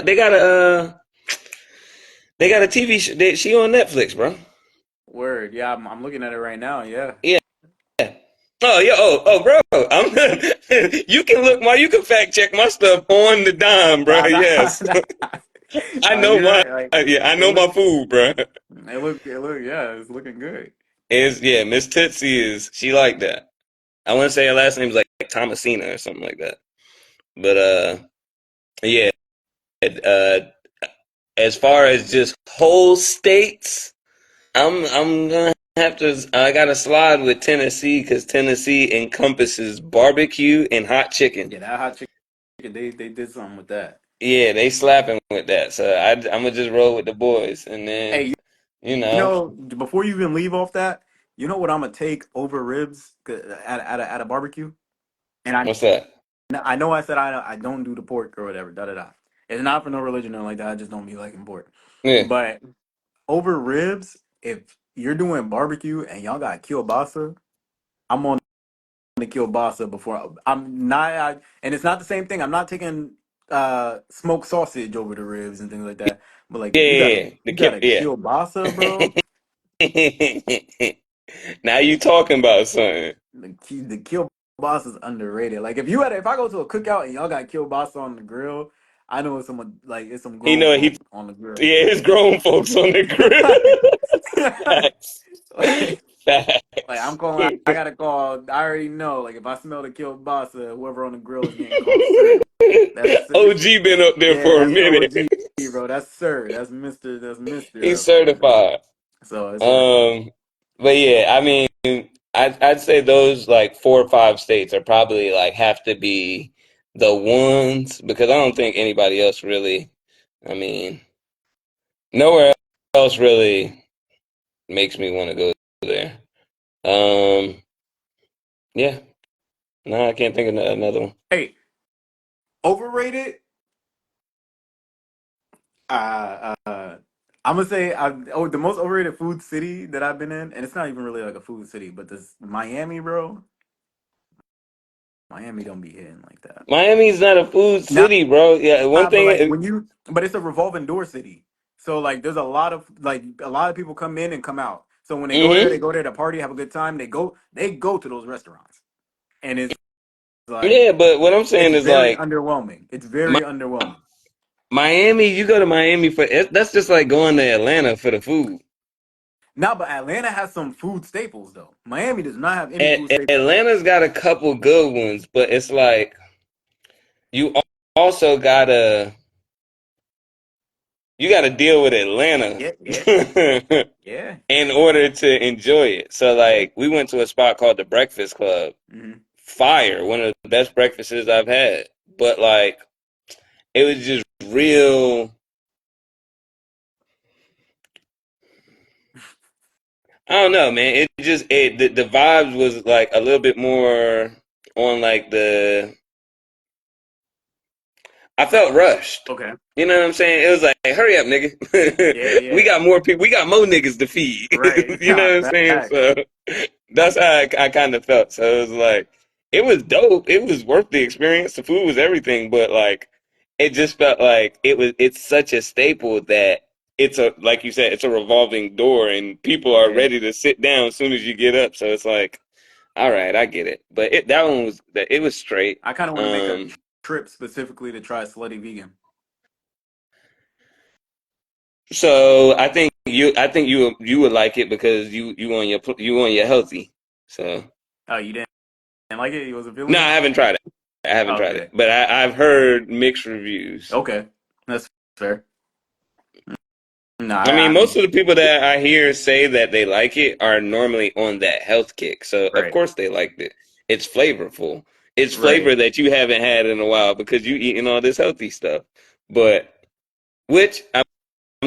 TV show. She on Netflix, bro. Word, yeah, I'm looking at it right now. Yeah, Yeah. Oh yeah. Bro. You can you can fact check my stuff on the dime, bro. nah, nah, Yes, nah. I Nah, know you're my right. Like yeah, I it know my look, food, bro. yeah, it's looking good. Is yeah, Miss Tootsie is she like that? I want to say her last name is like Thomasina or something like that. But yeah. Uh, as far as just whole states, I'm gonna have to. I gotta slide with Tennessee because Tennessee encompasses barbecue and hot chicken. Yeah, that hot chicken, they did something with that. Yeah, they slapping with that. So I'm gonna just roll with the boys, and Hey, then you you know before you even leave off that, you know what I'm gonna take over ribs at a barbecue? And what's that? I know I said I don't do the pork or whatever, da da da. It's not for no religion or like that. I just don't be liking pork. Yeah, But over ribs, if you're doing barbecue and y'all got kielbasa, I'm on the kielbasa before I'm not. And it's not the same thing. I'm not taking smoked sausage over the ribs and things like that. But like yeah, if you got a yeah. you got a kielbasa, bro. Yeah. Now you talking about something. The kielbasa is underrated. Like if I go to a cookout and y'all got kielbasa on the grill, I know it's some He grown know he folk on the grill. yeah, his grown folks on the like, grill. Facts. like, like I'm calling. Facts. I gotta call. I already know. Like if I smell the kielbasa, whoever on the grill is getting called sir. That's OG been up there yeah. for a That's minute. OG, bro. That's sir. That's Mister. That's Mister He's up there, bro. certified. So it's like Um, but yeah, I mean, I'd say those like 4 or 5 states are probably like have to be the ones because I don't think anybody else really. I mean, nowhere else really makes me want to go there. Um, yeah, no, I can't think of another one. hey, overrated. I'm gonna say the most overrated food city that I've been in, and it's not even really like a food city, but this Miami, bro. Miami don't be hitting like that. Miami's not a food Nah, city, bro. Yeah, one but like thing. but it's a revolving door city. So like, there's a lot of people come in and come out. So when they Mm-hmm. go there to party, have a good time. They go to those restaurants, and it's like Yeah, but what I'm it's saying is very like underwhelming. It's very underwhelming. Miami. You go to Miami for that's just like going to Atlanta for the food. Now, but Atlanta has some food staples though. Miami does not have any food staples. Atlanta's got a couple good ones, but it's like you also gotta deal with Atlanta Yeah, yeah, yeah, in order to enjoy it. So yeah. like we went to a spot called the Breakfast Club Hmm. fire, one of the best breakfasts I've had. But like it was just real. I don't know, man. It just the vibes was like a little bit more on like the. I felt rushed. Okay. You know what I'm saying? It was like, hey, hurry up, Yeah, nigga. We yeah. got more people. We got more niggas to feed. Right. You know Nah, what I'm saying? facts. So that's how I kind of felt. So it was like, it was dope. It was worth the experience. The food was everything, but like, it just felt like it's such a staple that it's a, like you said, it's a revolving door and people are Yeah. ready to sit down as soon as you get up. So it's like, all right, I get it. But that one was, it was straight. I kind of want to make a Um, trip specifically to try Slutty Vegan. So I think you would like it because you on your healthy. So Oh, you didn't like it? It was no, appealing? I haven't tried it. I haven't tried it, Okay. but I've heard mixed reviews. Okay. That's fair. Nah, I mean, I'm most of the people that I hear say that they like it are normally on that health kick. So of right. course they liked it. It's flavorful. It's Right. flavor that you haven't had in a while because you eating all this healthy stuff. But which I'm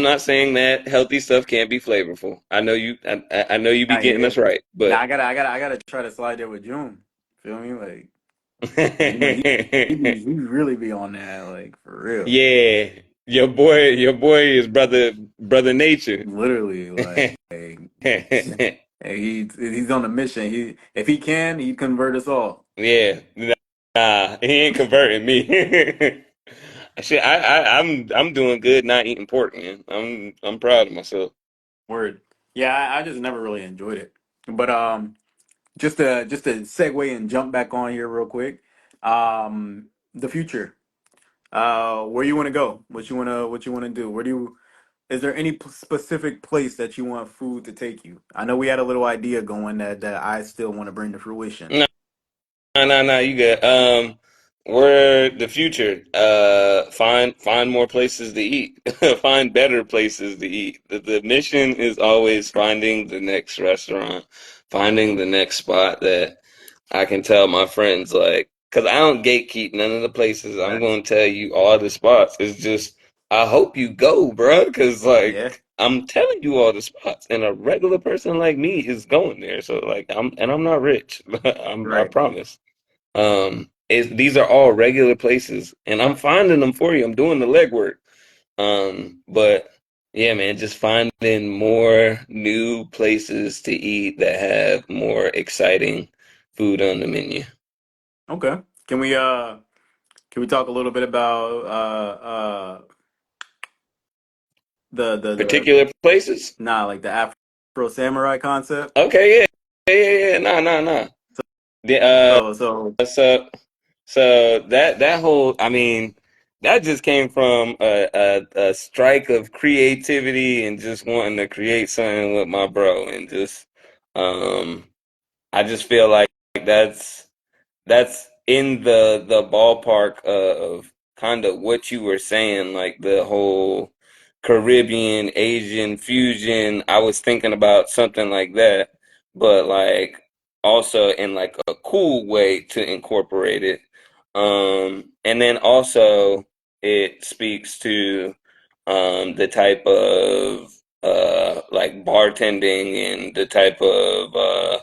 not saying that healthy stuff can't be flavorful. I know you be Nah, getting yeah. us right, Nah, but I gotta try to slide there with June. Feel me? Like, he really be on that, like, for real. yeah, your boy is brother nature. Literally, like, he's on a mission. If he can, he'd convert us all. Yeah, nah, he ain't converting me. Shit, I'm doing good not eating pork, man. I'm proud of myself. Word. Yeah, I just never really enjoyed it. But just to segue and jump back on here real quick. The future. Where you want to go? What you wanna do? Where do you? Is there any specific place that you want food to take you? I know we had a little idea going that I still want to bring to fruition. No, you good. We're the future. Find more places to eat. Find better places to eat. The mission is always finding the next restaurant, finding the next spot that I can tell my friends like, because I don't gatekeep none of the places. I'm Facts. going to tell you all the spots. It's just I hope you go, bro, because Yeah. like I'm telling you all the spots, and a regular person like me is going there. So like I'm not rich. I Right. promise. These are all regular places, and I'm finding them for you. I'm doing the legwork. But yeah, man, just finding more new places to eat that have more exciting food on the menu. Okay. Can we uh can we talk a little bit about the Particular places? nah, like the Afro Samurai concept? Okay, yeah. No. The So so that whole, I mean, that just came from a strike of creativity and just wanting to create something with my bro, and just um I just feel like that's that's in the ballpark of kind of what you were saying, like the whole Caribbean Asian fusion. I was thinking about something like that, but like also in like a cool way to incorporate it. And then also it speaks to the type of like bartending and the type of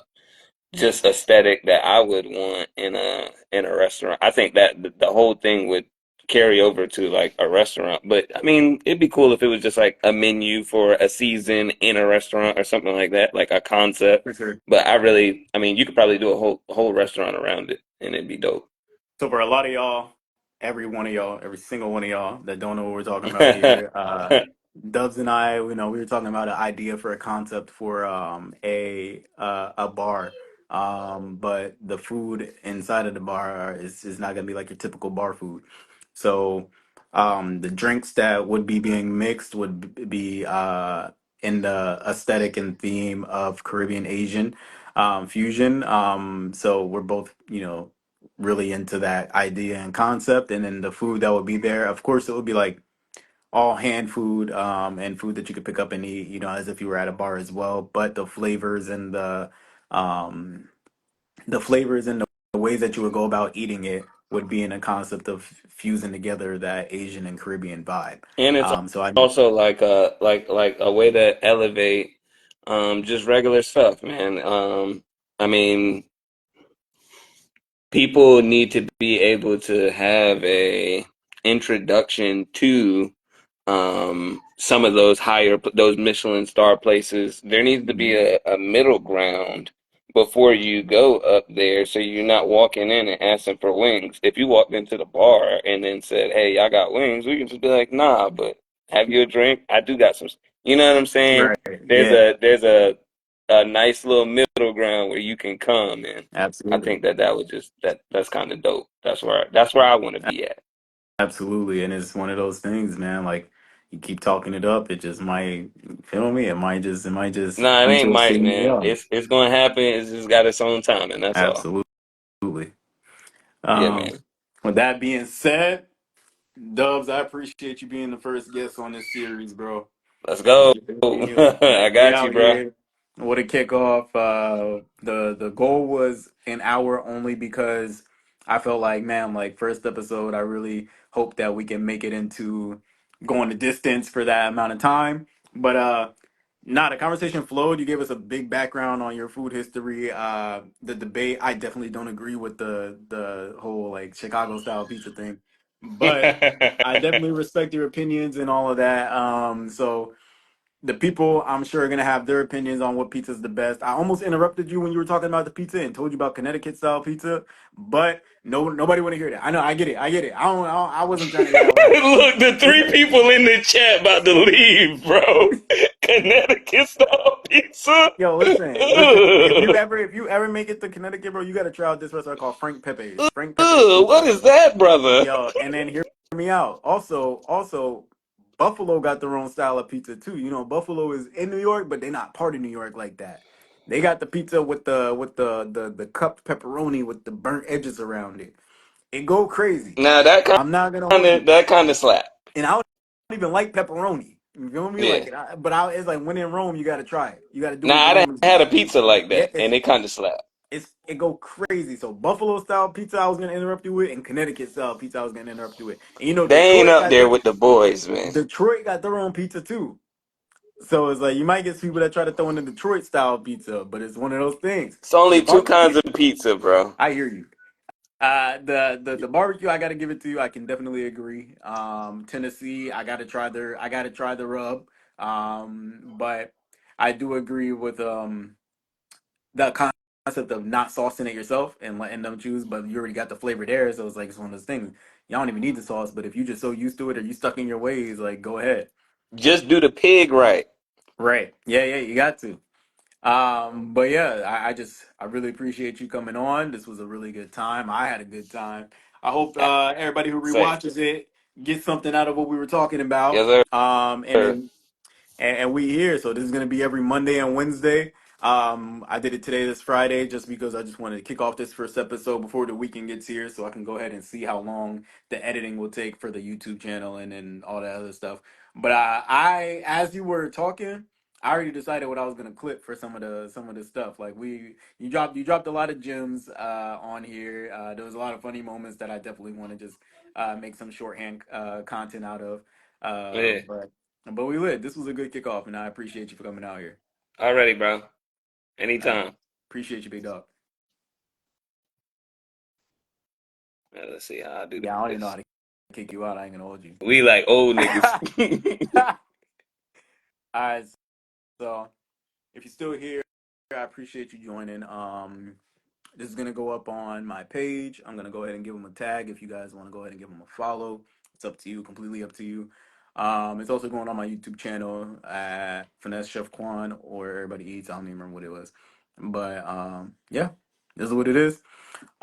just aesthetic that I would want in a restaurant. I think that the whole thing would carry over to like a restaurant. But I mean, it'd be cool if it was just like a menu for a season in a restaurant or something like that, like a concept. for sure. But I mean, you could probably do a whole restaurant around it, and it'd be dope. So for a lot of y'all, every one of y'all, every single one of y'all that don't know what we're talking about here, Dubs and I, we were talking about an idea for a concept for a bar. But the food inside of the bar is not gonna be like your typical bar food. So the drinks that would be being mixed would be in the aesthetic and theme of Caribbean Asian fusion. So we're both, really into that idea and concept. And then the food that would be there, of course, it would be like all hand food, and food that you could pick up and eat, as if you were at a bar as well. But the flavors and the flavors and the ways that you would go about eating it would be in a concept of fusing together that Asian and Caribbean vibe. And it's So I also like a way to elevate just regular stuff, man. I mean, people need to be able to have a introduction to some of those Michelin star places. There needs to be Mhm. a middle ground before you go up there, so you're not walking in and asking for wings. If you walked into the bar and then said, "Hey, I got wings," we can just be like, "Nah, but have you a drink? I do got some." You know what I'm saying? Right. There's Yeah. a nice little middle ground where you can come, and I Absolutely. think that would just that's kind of dope. That's where I want to be at. Absolutely. And it's one of those things, man. Like you keep talking it up, it just might feel me. It might just Nah, it come ain't to a might, city. man. Yeah. It's gonna happen. It's just got its own time, and that's all. Absolutely. Yeah, Um, man. with that being said, Dubs, I appreciate you being the first guest on this series, bro. Let's go. I We got you, out bro. here. What a kickoff. The goal was an hour only because I felt like, man, like first episode, I really hope that we can make it into going the distance for that amount of time. But the conversation flowed. You gave us a big background on your food history. The debate, I definitely don't agree with the whole like Chicago style pizza thing. But I definitely respect your opinions and all of that. So the people I'm sure are gonna have their opinions on what pizza is the best. I almost interrupted you when you were talking about the pizza and told you about Connecticut style pizza, but nobody want to hear that. I know, I get it. I wasn't trying to hear that one. Look, the three people in the chat about to leave, bro. Connecticut style pizza. Yo, listen. If you ever make it to Connecticut, bro, you gotta try out this restaurant called Frank Pepe's. Frank Pepe's Ugh, what Pizza. is that, brother? Yo, and then hear me out. Also, Buffalo got their own style of pizza too. You know, Buffalo is in New York, but they're not part of New York like that. They got the pizza with the cupped pepperoni with the burnt edges around it. It go crazy. Nah, that I'm not gonna hold you. kind of slap. And I don't even like pepperoni. You feel me? Yeah. Like, it's like when in Rome, you got to try it. You got to do what Nah, the I done Romans had do. a pizza like Yeah, that, and it kind of slap. it go crazy. So Buffalo style pizza, I was gonna interrupt you with, and Connecticut style pizza, I was gonna interrupt you with. And you know, They ain't up there with the boys, man. Detroit got their own pizza too. So it's like you might get people that try to throw in the Detroit style pizza, but it's one of those things. It's only The two barbecue, kinds of pizza, bro. I hear you. The barbecue, I got to give it to you. I can definitely agree. Tennessee, I gotta try the rub. But I do agree with the concept of not saucing it yourself and letting them choose, but you already got the flavor there, so it's one of those things. Y'all don't even need the sauce, but if you just so used to it or you stuck in your ways, like go ahead. Just do the pig right. Right. Yeah, you got to. But yeah, I really appreciate you coming on. This was a really good time. I had a good time. I hope everybody who Say, rewatches it gets something out of what we were talking about. yes, And sir. then and we here. So this is gonna be every Monday and Wednesday. I did it today, this Friday, just because I just wanted to kick off this first episode before the weekend gets here, so I can go ahead and see how long the editing will take for the YouTube channel and all that other stuff. But as you were talking, I already decided what I was gonna clip for some of the stuff. Like you dropped a lot of gems on here. There was a lot of funny moments that I definitely want to just make some shorthand content out of. Uh, Yeah, but but we lit. This was a good kickoff, and I appreciate you for coming out here. already, bro. All right. Anytime. Appreciate you, big dog. Let's see how I do Yeah, I don't even know how this. to kick you out. I ain't gonna hold you. We like old niggas. All right. So if you're still here, I appreciate you joining. This is gonna go up on my page. I'm gonna go ahead and give them a tag if you guys want to go ahead and give them a follow. It's up to you, completely up to you. It's also going on my YouTube channel at Finesse Chef Kwan or Everybody Eats. I don't even remember what it was, but yeah, this is what it is.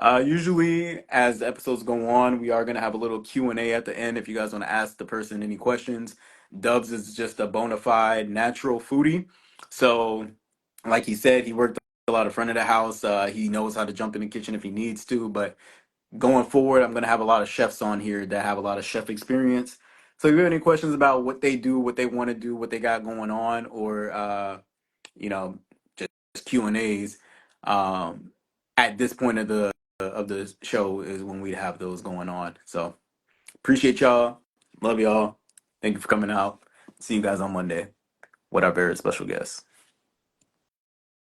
Usually, as the episodes go on, we are gonna have a little Q&A at the end if you guys want to ask the person any questions. Dubs is just a bona fide natural foodie, so like he said, he worked a lot of front of the house. He knows how to jump in the kitchen if he needs to. But going forward, I'm gonna have a lot of chefs on here that have a lot of chef experience. So if you have any questions about what they do, what they want to do, what they got going on, or you know, just Q&As, at this point of the of the show is when we have those going on. So appreciate y'all. Love y'all. Thank you for coming out. See you guys on Monday with our very special guest.